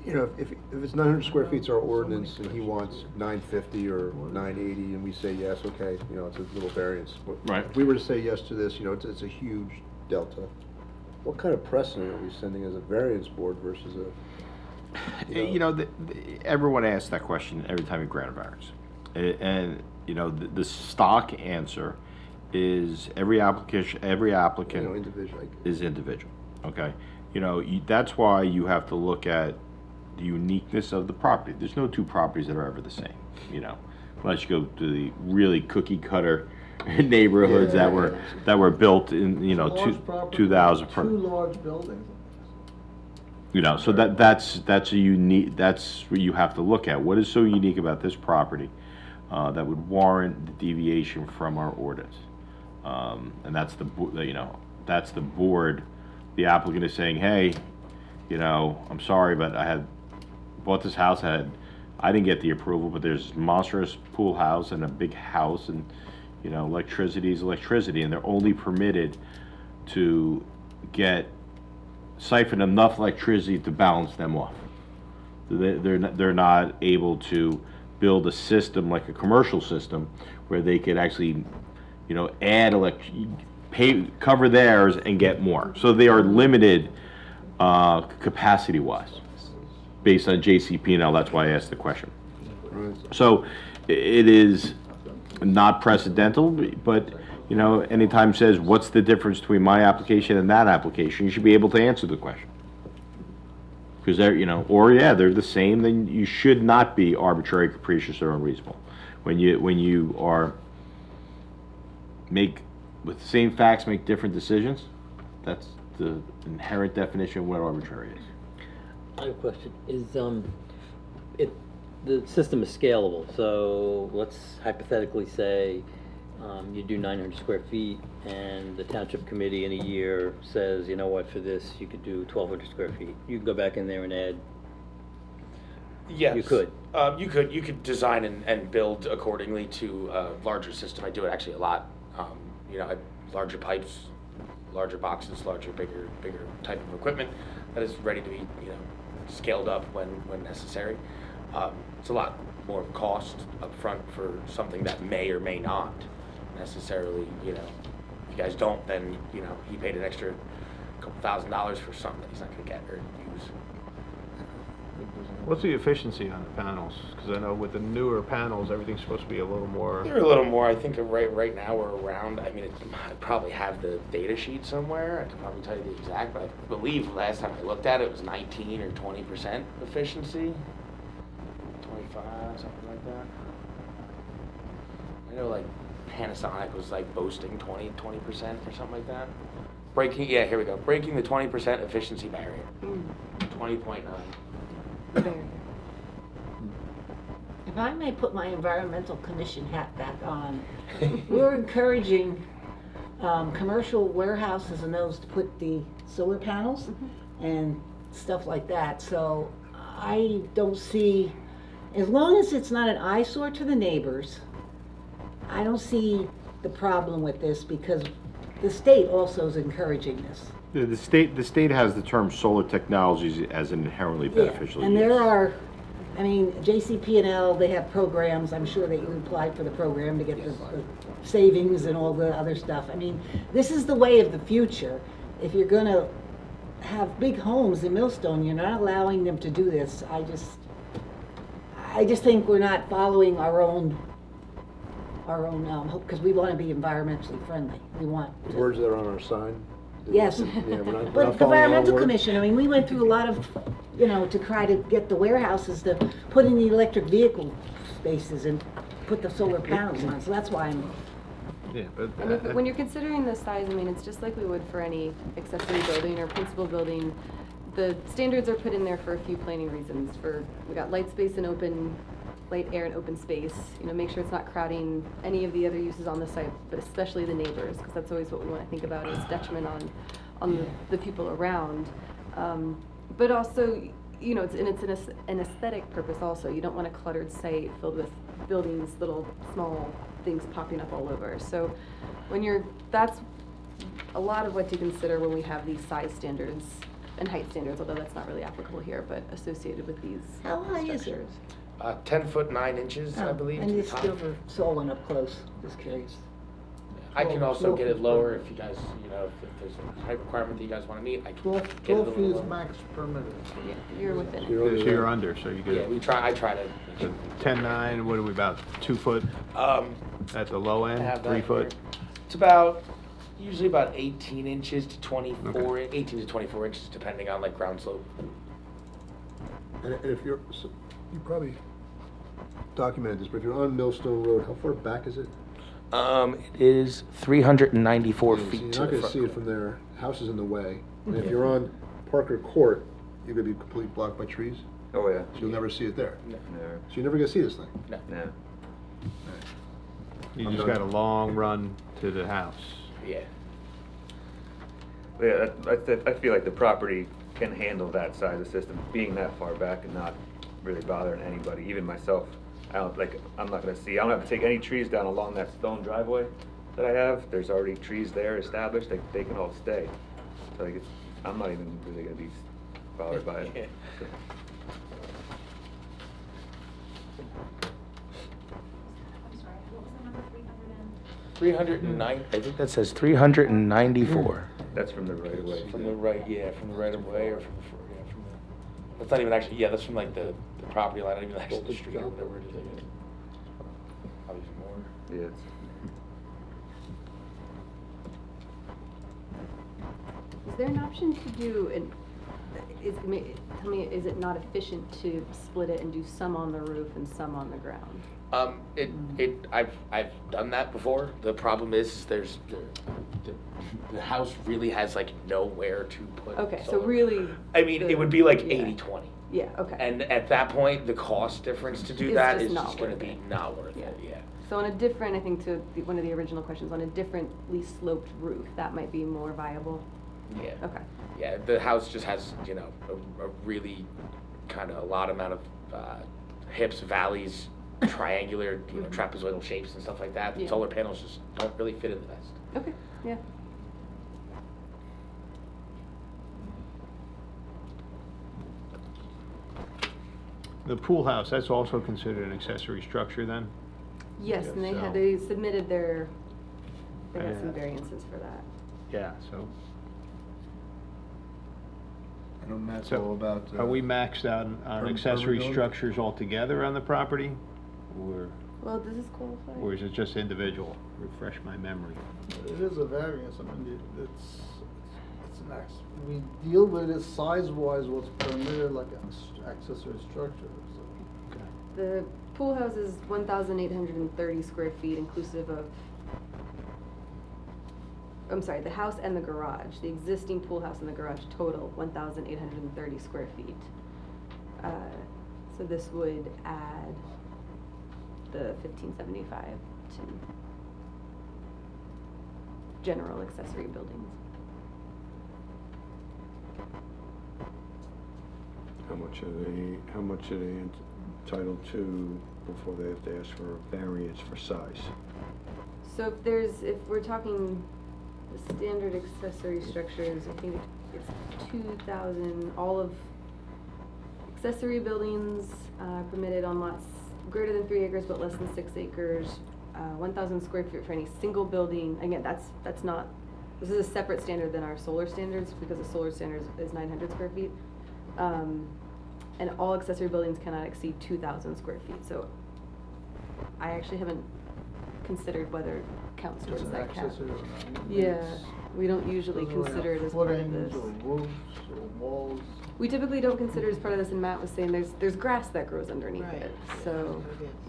You know, if it's 900 square feet's our ordinance, and he wants 950 or 980, and we say yes, okay, you know, it's a little variance. Right. If we were to say yes to this, you know, it's a huge delta. What kind of precedent are we sending as a variance board versus a, You know, everyone asks that question every time you grant a variance. And, you know, the stock answer is every applicant individual? is individual, okay? You know, that's why you have to look at the uniqueness of the property. There's no two properties that are ever the same, you know, unless you go to the really cookie cutter neighborhoods that were built in, you know, Large property, 2000. Two large buildings. You know, so that's a unique, that's what you have to look at. What is so unique about this property that would warrant the deviation from our ordinance? And that's that's the board. The applicant is saying, hey, you know, I'm sorry, but I had bought this house, I didn't get the approval, but there's a monstrous pool house and a big house, and You know, electricity is electricity, and they're only permitted to siphon enough electricity to balance them off. They're not able to build a system like a commercial system where they could actually, you know, add cover theirs and get more. So they are limited capacity-wise, based on JCP&L. That's why I asked the question. So it is not precedental, but you know, anytime says what's the difference between my application and that application, you should be able to answer the question. Because they're, you know, or yeah, they're the same, then you should not be arbitrary, capricious, or unreasonable. When you are with the same facts, make different decisions, that's the inherent definition of what arbitrary is. I have a question. Is the system is scalable? So let's hypothetically say you do 900 square feet, and the township committee in a year says, you know what, for this you could do 1,200 square feet. You can go back in there and add. Yes. You could. You could design and build accordingly to a larger system. I do it actually a lot. You know, larger pipes, larger boxes, bigger type of equipment that is ready to be, you know, scaled up when necessary. It's a lot more cost up front for something that may or may not necessarily, you know, if you guys don't, then, you know, he paid an extra couple $1,000s for something that he's not going to get or use. What's the efficiency on the panels? Because I know with the newer panels, everything's supposed to be a little more. They're a little more. I think right now we're around. I mean, I probably have the data sheet somewhere. I could probably tell you the exact, but I believe last time I looked at it, it was 19 or 20% efficiency. 25, something like that. I know, like Panasonic was like boasting 20% or something like that. Here we go. Breaking the 20% efficiency barrier. 20.9. If I may put my environmental commission hat back on, we're encouraging commercial warehouses and those to put the solar panels and stuff like that. So I don't see, as long as it's not an eyesore to the neighbors, I don't see the problem with this, because the state also is encouraging this. The state has the term solar technologies as an inherently beneficial And use. there are, I mean, JCP&L, they have programs. I'm sure that you applied for the program to get the savings and all the other stuff. I mean, this is the way of the future. If you're going to have big homes in Millstone, you're not allowing them to do this. I just think we're not following our own because we want to be environmentally friendly. We want The to, words that are on our sign. yes. Yeah, we're not But the following our environmental words. commission, I mean, we went through a lot of, you know, to try to get the warehouses to put in the electric vehicle spaces and put the solar panels on, so that's why I'm, Yeah, but And when you're considering the size, I mean, it's just like we would for any accessory building or principal building. The standards are put in there for a few planning reasons. We got light space and light air and open space. You know, make sure it's not crowding any of the other uses on the site, but especially the neighbors, because that's always what we want to think about is detriment on the people around. But also, you know, it's an aesthetic purpose also. You don't want a cluttered site filled with buildings, little small things popping up all over. So that's a lot of what to consider when we have these size standards and height standards, although that's not really applicable here, but associated with these how high is it? structures. 10 foot 9 inches, I believe. And to you the top. still saw one up close, just curious. I can also get it lower if you guys, you know, if there's a height requirement that you guys want to meet, I can 12 get it a 12 little feet is lower. max permitted. Yeah, you're within it. so you're under, so you Yeah, get I try to. 10.9, what are we, about 2 foot at the low I end, have that 3 foot? here. It's usually about 18 inches to 24, 18 to 24 inches, depending on like ground slope. And if you probably documented this, but if you're on Millstone Road, how far back is it? It is 394 So feet you're to not the going to see front. it from there. House is in the way. And if you're on Parker Court, you're going to be completely blocked by trees. Oh, yeah. So you'll never see it there. No. So you're never going to see this thing. No. No. You I'm just done. got a long run to the house. Yeah. Yeah, I feel like the property can handle that size of system, being that far back and not really bothering anybody, even myself. I'm not gonna see, I don't have to take any trees down along that stone driveway that I have. There's already trees there established, they can all stay. So like I'm not even really gonna be bothered by it. I'm sorry, what was the number, 300 and? 309, I think that says 394. That's from the right of way. From the right, yeah, from the right of way or from the, that's not even actually, yeah, that's from like the property line, not even actually the street or whatever it is, I guess. Obviously more. Yeah, Is there an option to do, tell me, is it not efficient to split it and do some on the roof and some on the ground? I've done that before. The problem is there's, the house really has like nowhere to put. Okay, so solar. really. I mean, it would be like 80-20. Yeah, okay. And at that point, the cost difference to do It's that just is not just gonna worth be it. not worth it, yeah. So on a different, I think to one of the original questions, on a differently sloped roof, that might be more viable? Yeah. Okay. Yeah, the house just has, you know, a really kind of a lot amount of hips, valleys, triangular, you know, trapezoidal shapes and stuff like that. The Yeah. solar panels just don't really fit in the best. Okay, yeah. The pool house, that's also considered an accessory structure then? Yes, and So- they submitted they got some Yeah. variances for that. Yeah, so. I know Matt's So, all about. Are we maxed out on accessory permeability? structures altogether on the property? Well, does this qualify? Or is it just individual? Refresh my memory. It is a variance, I mean, it's an we deal with it size-wise, what's permitted like an accessory structure, so. The pool house is 1,830 square feet inclusive of, I'm sorry, the house and the garage. The existing pool house and the garage total 1,830 square feet. So this would add the 1,575 to general accessory buildings. How much are they entitled to before they have to ask for a variance for size? So if we're talking the standard accessory structures, I think it's 2,000, all of accessory buildings permitted on lots greater than 3 acres but less than 6 acres, 1,000 square feet for any single building. Again, that's not, this is a separate standard than our solar standards because the solar standard is 900 square feet. And all accessory buildings cannot exceed 2,000 square feet. So I actually haven't considered whether it counts It's towards an that cap. accessory or not. Yeah, we don't usually Doesn't really consider it have as part of footings this. or roofs or walls. We typically don't consider it as part of this, and Matt was saying there's grass that grows underneath Right. it, so.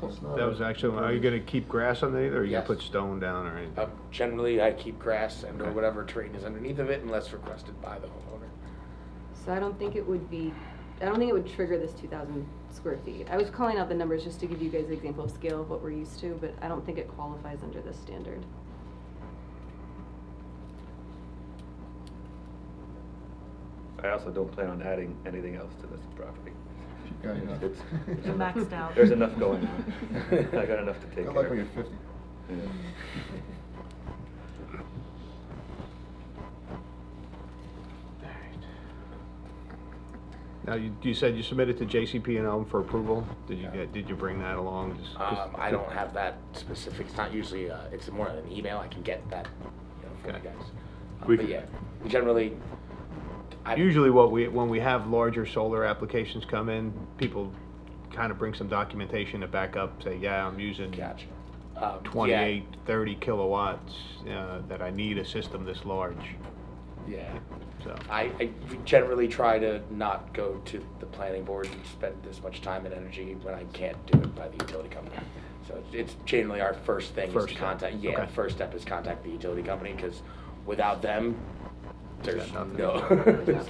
It's not That was actually, are you gonna keep grass underneath it, or are you gonna Yes. put stone down or anything? Generally, I keep grass and or Okay. whatever terrain is underneath of it unless requested by the homeowner. So I don't think it would trigger this 2,000 square feet. I was calling out the numbers just to give you guys an example of scale of what we're used to, but I don't think it qualifies under this standard. I also don't plan on adding anything else to this property. Got enough. You're maxed out. There's enough going on. I got enough to take I care like of. when you're 50. Yeah. Now, you said you submitted to JCP&L for approval? Did you bring that along? Just 'cause- I don't have that specific, it's not usually, it's more an email, I can get that, you know, from you Okay. guys. We But can- yeah, we generally, Usually when we have larger solar applications come in, people kind of bring some documentation to back up, say, yeah, I'm using Gotcha. 28, 30 kilowatts, that I need a system this large, Yeah. so. I generally try to not go to the planning board and spend this much time and energy when I can't do it by the utility company. So it's generally our first thing is First to step. contact, yeah, Okay. the first step is contact the utility company, because without them, there's got nothing. no, There's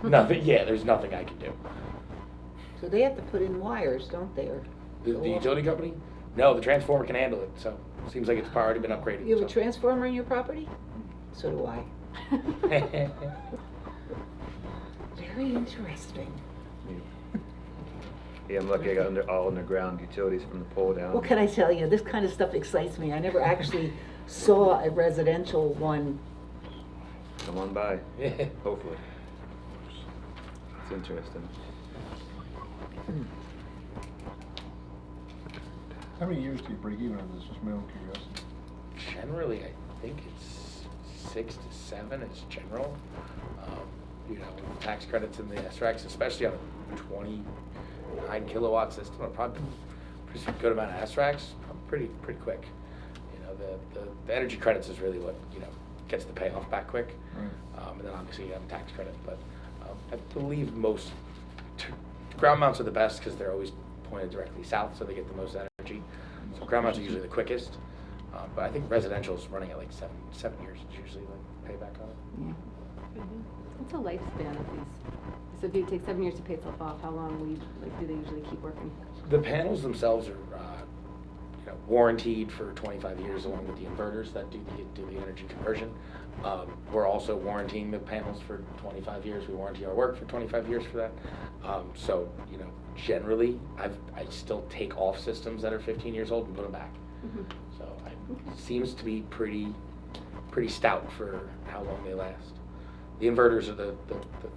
no nothing, yeah, there's nothing I can do. So they have to put in wires, don't they, or? The utility company? No, the transformer can handle it, so it seems like it's already been upgraded. You have a so. transformer in your property? So do I. Very interesting. Yeah, I'm lucky I got all underground utilities from the pole down. What can I tell you? This kind of stuff excites me. I never actually saw a residential one. Come on by, hopefully. It's interesting. How many years do you break even on this, just my own curiosity? Generally, I think it's 6 to 7, it's general. You know, with the tax credits and the SRECs, especially on a 29 kilowatt system, it'll probably pretty good amount of SRECs, pretty quick. You know, the energy credits is really what, you know, gets the payoff back quick. Right. And then obviously you have a tax credit, but I believe most ground mounts are the best because they're always pointed directly south, so they get the most energy. So ground mounts are usually the quickest, but I think residential is running at like 7 years is usually the payback on it. What's the lifespan of these? So if you take 7 years to pay itself off, how long do they usually keep working? The panels themselves are, you know, warranted for 25 years along with the inverters that do the energy conversion. We're also warranting the panels for 25 years. We warranty our work for 25 years for that. So, you know, generally, I still take off systems that are 15 years old and put them back. So it seems to be pretty stout for how long they last. The inverters are the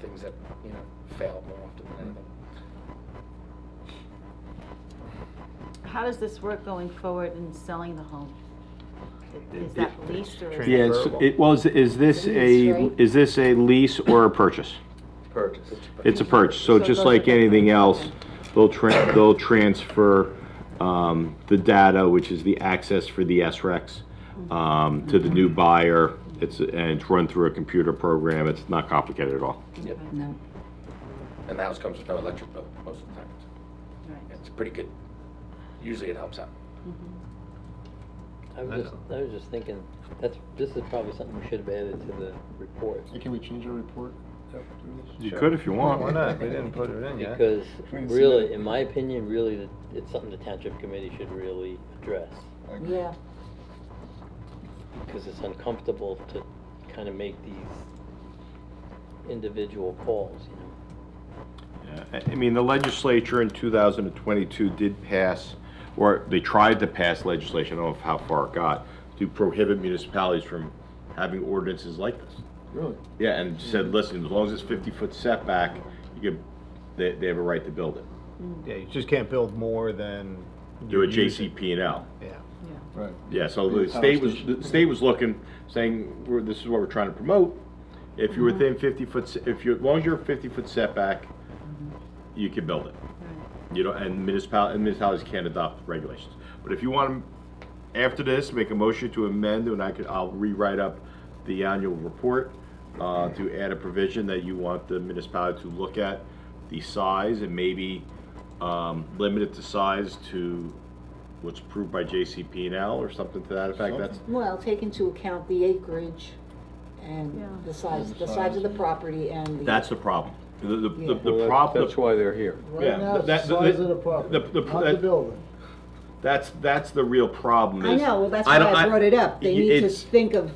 things that, you know, fail more often than anything. How does this work going forward in selling the home? Is that leased or? Yeah, is this a lease or a purchase? Purchase. It's a purchase, so just like anything else, they'll transfer the data, which is the access for the SRECs, to the new buyer. And it's run through a computer program. It's not complicated at all. Yep. No. And the house comes with no electric bill most of the time. Right. It's pretty good. Usually it helps out. I was just thinking, this is probably something we should have added to the report. Hey, can we change our report? You could if you want. Why not? We didn't put it in yet. Because We didn't see really, that. in my opinion, really, it's something the township committee should really address. Yeah. Because it's uncomfortable to kind of make these individual calls, you know? Yeah, I mean, the legislature in 2022 did pass, or they tried to pass legislation, I don't know how far it got, to prohibit municipalities from having ordinances like this. Really? Yeah, and said, listen, as long as it's 50-foot setback, they have a right to build it. Mm. Yeah, you just can't build more than. Do a JCP&L. Yeah. Right. Yeah, so the state was looking, saying, this is what we're trying to promote. If you're within 50-foot, as long as you're a 50-foot setback, you can build it. You know, and municipalities can't adopt regulations. But if you want to, after this, make a motion to amend, and I'll rewrite up the annual report to add a provision that you want the municipality to look at the size and maybe limit it to size to what's approved by JCP&L or something to that effect. That's Well, take into account the acreage and the size of the property and the. That's the problem. The Well, problem. that's why they're here. Right now, it's the size of the property, not the building. That's the real problem. I know, well, that's why I brought it up. They need to think of,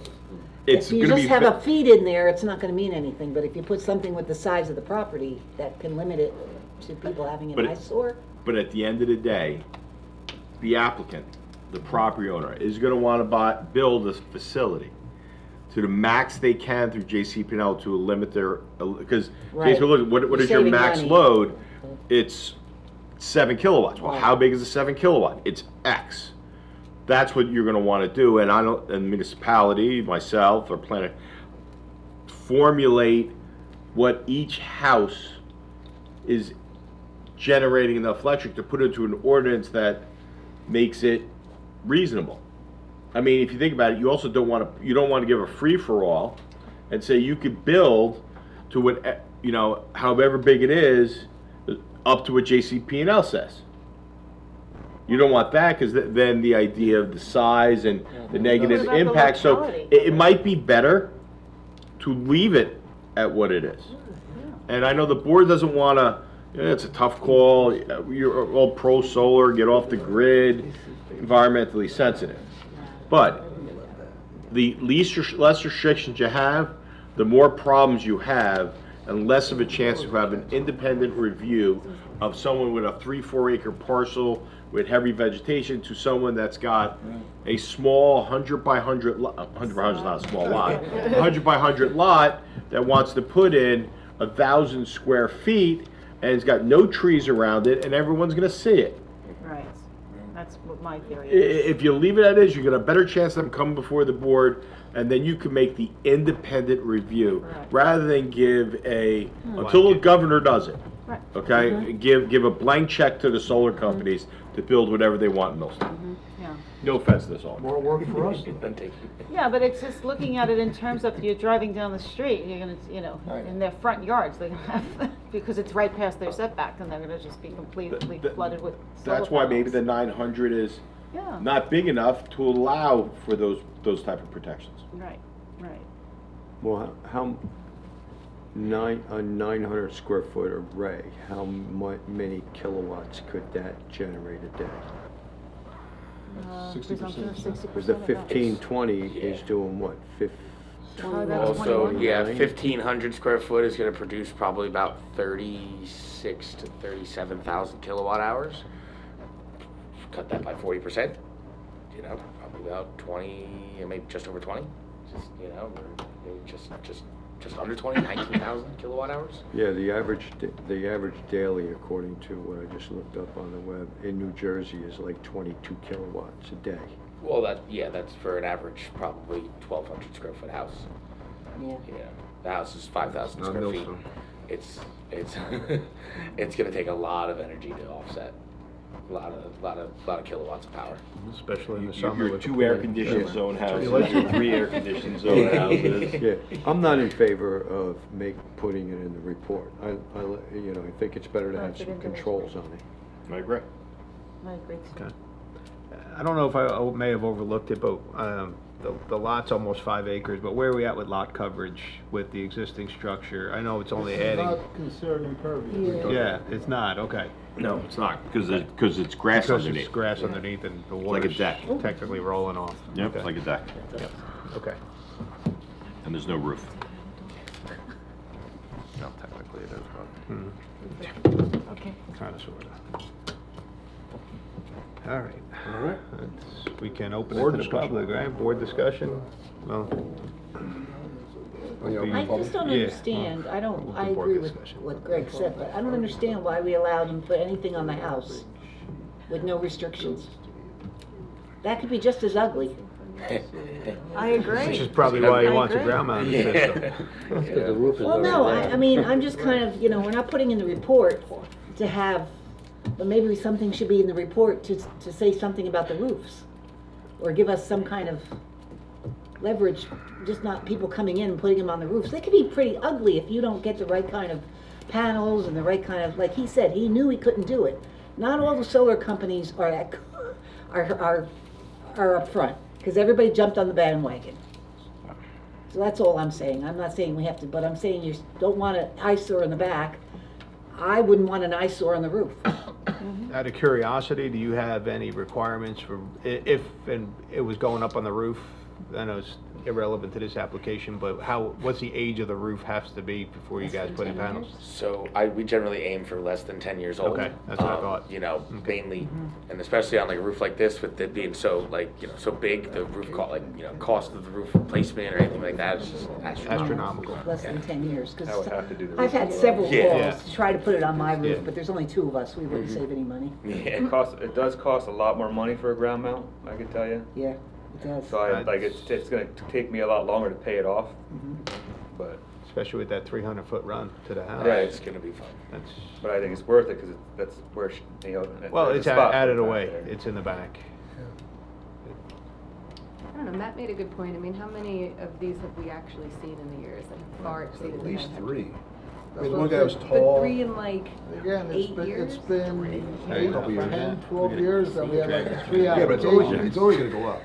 if you just have a feed in there, it's not gonna mean anything, but if you put something with the size of the property, that can limit it to people having an eyesore. But at the end of the day, the applicant, the property owner, is gonna wanna build a facility to the max they can through JCP&L to limit their, because, Right. look, what is your Saving max money. load? It's 7 kilowatts. Well, Right. how big is a 7 kilowatt? It's X. That's what you're gonna wanna do, and and municipality, myself, or planner, formulate what each house is generating enough electric to put into an ordinance that makes it reasonable. I mean, if you think about it, you also don't want to give a free-for-all and say you could build to what, you know, however big it is, up to what JCP&L says. You don't want that, because then the idea of the size and the negative What about the impact. So locality? it might be better to leave it at what it is. And I know the board doesn't want to, it's a tough call, you're all pro-solar, get off the grid, environmentally sensitive. But the less restrictions you have, the more problems you have, and less of a chance to have an independent review of someone with a 3-4 acre parcel with heavy vegetation to someone that's got a small 100 by 100 lot, 100 by 100 is not a small lot, 100 by 100 lot that wants to put in 1,000 square feet and it's got no trees around it and everyone's gonna see it. Right, that's what my theory is. If you leave it as is, you get a better chance of them coming before the board, and then you can make the independent review, rather than give until the governor does it. Right. Okay, give a blank check to the solar companies to build whatever they want in Millstone. Yeah. No offense to this all. More work for us? Yeah, but it's just looking at it in terms of you're driving down the street, you're gonna, in their front yards, they're gonna have, because it's right past their setback, and they're gonna just be completely flooded with solar That's why maybe panels. the 900 is Yeah. not big enough to allow for those type of protections. Right, right. Well, how, a 900 square foot array, how many kilowatts could that generate a day? 60%. 60%. Because the 1520 is doing what, Oh, that's Also, 21. yeah, 1,500 square foot is gonna produce probably about 36 to 37,000 kilowatt hours. Cut that by 40%, probably about 20, or maybe just over 20. Just, or maybe just under 20, 19,000 kilowatt hours. Yeah, the average daily, according to what I just looked up on the web, in New Jersey is like 22 kilowatts a day. Well, that's for an average, probably 1,200 square foot house. Yeah. The house is 5,000 Not square feet. Millstone. It's it's gonna take a lot of energy to offset. A lot of kilowatts of power. Especially in the Your summer. with 2 air conditioned zone houses, your 3 air conditioned zone houses. Yeah, I'm not in favor of putting it in the report. I think it's better to have some controls on it. I agree. I agree too. Okay. I don't know if I may have overlooked it, but the lot's almost 5 acres, but where are we at with lot coverage with the existing structure? I know it's only It's adding. not considered impervious. Yeah, it's not, okay. No, it's not, because it's grass Because underneath. it's grass underneath and the like a water's deck. technically rolling off. Yep, Okay. it's like a deck, Okay. and there's no roof. No, technically it is, but. Okay. Kind of, sort of. All right. We can open it Board to the discussion. public, right? Board discussion? Well. I just don't Yeah. understand, I Open agree board with discussion. what Greg said, but I don't understand why we allowed him to put anything on the house with no restrictions. That could be just as ugly. I agree. Which is probably why he I wants a agree. ground mounted system. The roof is Well, already no, there. I mean, I'm just kind of, we're not putting in the report to have, but maybe something should be in the report to say something about the roofs. Or give us some kind of leverage, just not people coming in and putting them on the roofs. They could be pretty ugly if you don't get the right kind of panels and the right kind of, like he said, he knew he couldn't do it. Not all the solar companies are up front, because everybody jumped on the bandwagon. So that's all I'm saying. I'm not saying we have to, but I'm saying you don't want an eyesore in the back. I wouldn't want an eyesore on the roof. Out of curiosity, do you have any requirements for, if and it was going up on the roof? I know it's irrelevant to this application, but what's the age of the roof has to be before you guys put in panels? So we generally aim for less than 10 years old. Okay, that's what I thought. Mainly, and especially on like a roof like this, with it being so so big, the roof cost of the roof replacement or anything like that is just astronomical. Less than 10 years, I would have to do the I've had roof. several Yeah. calls to try to put it on my roof, Yeah. but there's only 2 of us. We wouldn't save any money. It does cost a lot more money for a ground mount, I can tell you. Yeah, it does. So it's gonna take me a lot longer to pay it off, but Especially with that 300-foot run to the house. Yeah, it's gonna be fun. I think it's worth it because that's where Well, there's it's a spot added for it away. back there. It's in the back. I don't know, Matt made a good point. I mean, how many of these have we actually seen in the years? Like far exceeded At the least 900. 3. I mean, the one guy was But tall. 3 in like Again, 8 years? it's been Hey, a couple 10, 12 years that we have like 3 Yeah, but applications. it's always gonna go up.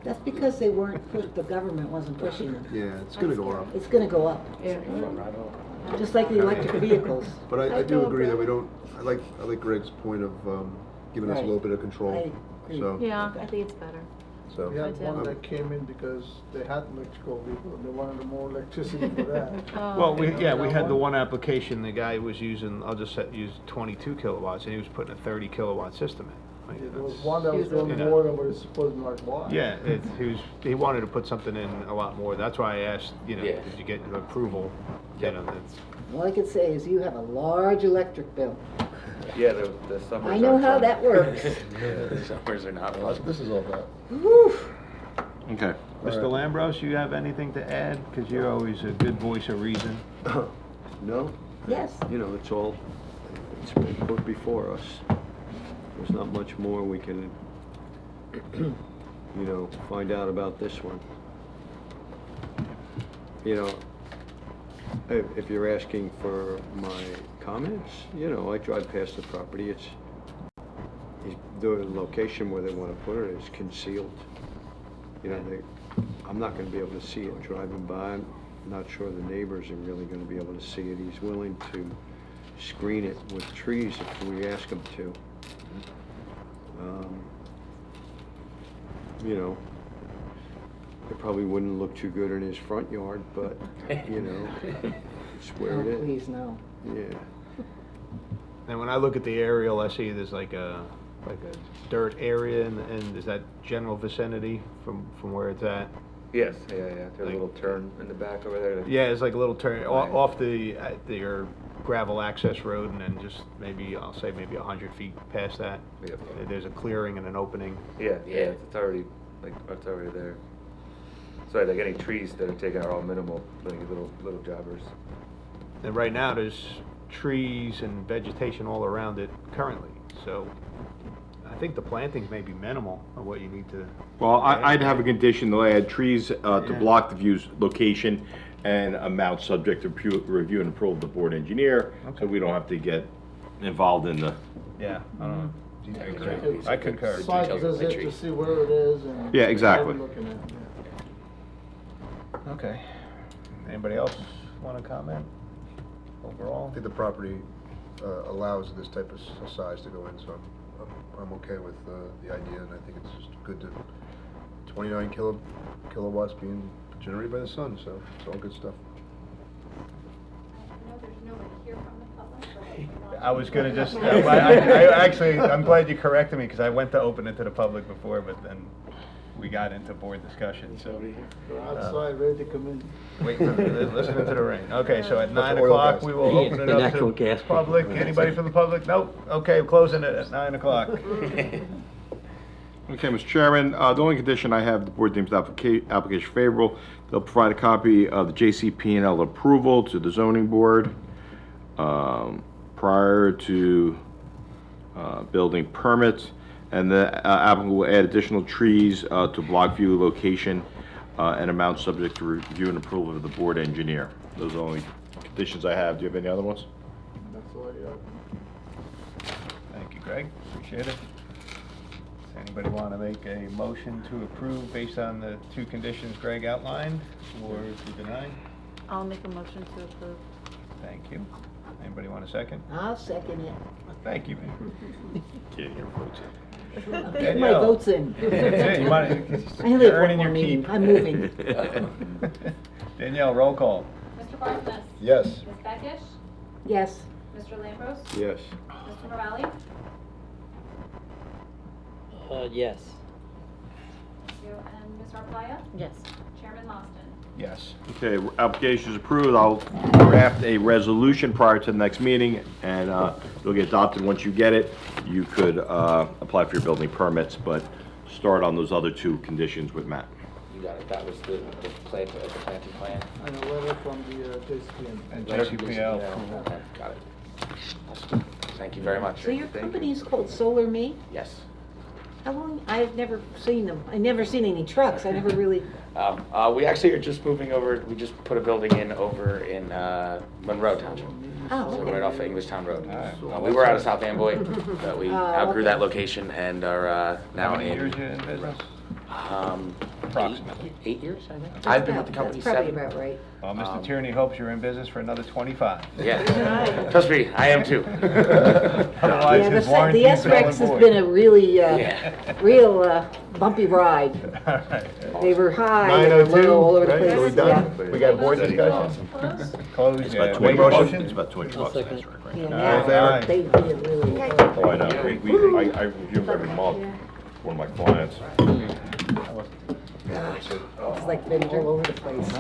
That's because they weren't, the government wasn't pushing them. Yeah, it's gonna go up. It's gonna go up, Yeah. just like the electric vehicles. But I do agree that we don't, I like Greg's point of giving us a Right. little bit of control. I agree. So, Yeah, I think it's better. so. We had one that came in because they had electrical vehicle, and they wanted more electricity for that. Well, we had the one application, the guy was using, I'll just use 22 kilowatts, and he was putting a 30 kilowatt system in. Like, There was that's- one that was doing you know. more than what it's supposed to be, like, why? Yeah, he wanted to put something in a lot more, that's why I asked, you know, Yeah. did you get approval? You know, that's, All I can say is you have a large electric bill. Yeah, the summers I know are how fun. that works. Summers are not That's fun. what this is all about. Whew. Okay. Mr. Lambros, you have anything to add? Because you're always a good voice of reason. No, Yes. you know, it's been put before us. There's not much more we can, you know, find out about this one. You know, if you're asking for my comments, you know, I drive past the property, the location where they want to put it is concealed. You know, I'm not gonna be able to see it driving by. I'm not sure the neighbors are really gonna be able to see it. He's willing to screen it with trees if we ask him to. You know, it probably wouldn't look too good in his front yard, but, you know, it's where it Oh, is. please, no. Yeah. And when I look at the aerial, I see there's like a dirt area, and is that general vicinity from where it's at? Yes, yeah. There's a little turn in the back over there. Yeah, it's like a little turn, Right. off your gravel access road, and then just maybe, I'll say maybe 100 feet past that. Yep. There's a clearing and an opening. Yeah, Yeah. it's already, it's already there. So like any trees that are taken are all minimal, like little jobbers. And right now, there's trees and vegetation all around it currently, so I think the plantings may be minimal of what you need to. Well, I'd have a condition to add trees to Yeah. block the view's location and amount subject to review and approval of the board engineer, so we don't have to get involved in the. Yeah, I don't know. agree. I concur. Site Details of the visit tree. to see where it is and. Yeah, exactly. what we're looking at, yeah. Okay. Anybody else want to comment I overall? think the property allows this type of size to go in, so I'm okay with the idea, and I think it's just good to, 29 kilowatts being generated by the sun, so it's all good stuff. I know there's nobody here from the public, but if you want I was gonna to- just, actually, I'm glad you corrected me, because I went to open it to the public before, but then we got into board discussion, so. They're outside, ready to come in. Wait, listening to the rain. Okay, so at 9 the oil o'clock, guys. we will open it The up natural to gas public. people. Anybody from the public? Nope. Okay, we're closing it at 9 o'clock. Okay, Mr. Chairman, the only condition I have, the board deems the application favorable. They'll provide a copy of the JCP&L approval to the zoning board prior to building permits, and the applicant will add additional trees to block view location and amount subject to review and approval of the board engineer. Those are the only conditions I have. Do you have any other ones? That's all, yeah. Thank you, Greg. Appreciate it. Does anybody want to make a motion to approve based on the two conditions Greg outlined, or to deny? I'll make a motion to approve. Thank you. Anybody want a second? I'll second it. Thank you. Get your votes in. I'll get my Danielle. votes in. That's it. You might- I you're live one earning more your meeting. keep. I'm moving. Danielle, roll call. Mr. Barsness? Yes. Ms. Beckish? Yes. Mr. Lambros? Yes. Mr. Morale? Yes. Thank you. And Ms. Arpaia? Yes. Chairman Loston? Yes. Okay, application is approved. I'll draft a resolution prior to the next meeting, and it'll get adopted. Once you get it, you could apply for your building permits, but start on those other two conditions with Matt. You got it. That was the planting plan. And a letter from the JCPM. And Letter JCPL from approval. Okay, got it. Awesome. Thank you very much. So your company is called Solar Me? Yes. How long? I've never seen them. I've never seen any trucks. I never really. We actually are just moving over. We just put a building in over in Monroe Township. Oh, So okay. right off of Englishtown Road. We were out of South Amboy, but we outgrew okay. that location and are now How many in years you in business? Approximately. 8 years, I think. I've been with the company That's probably 7. about right. Mr. Tierney hopes you're in business for another 25. Yeah. Trust me, I am too. Otherwise, Yeah, his the warranty's S-Rex null has and been a really, Yeah. real bumpy ride. void. All right. They were high, they were 9:02, low, all over the right? place. So we done? We got board discussion? Closed, It's yeah. about Make 20 bucks. motion? It's about 20 bucks. second. That's right, right. Yeah, All now, right. they did really. Oh, I know. I review them every month, one of my clients. It's like been all over the place.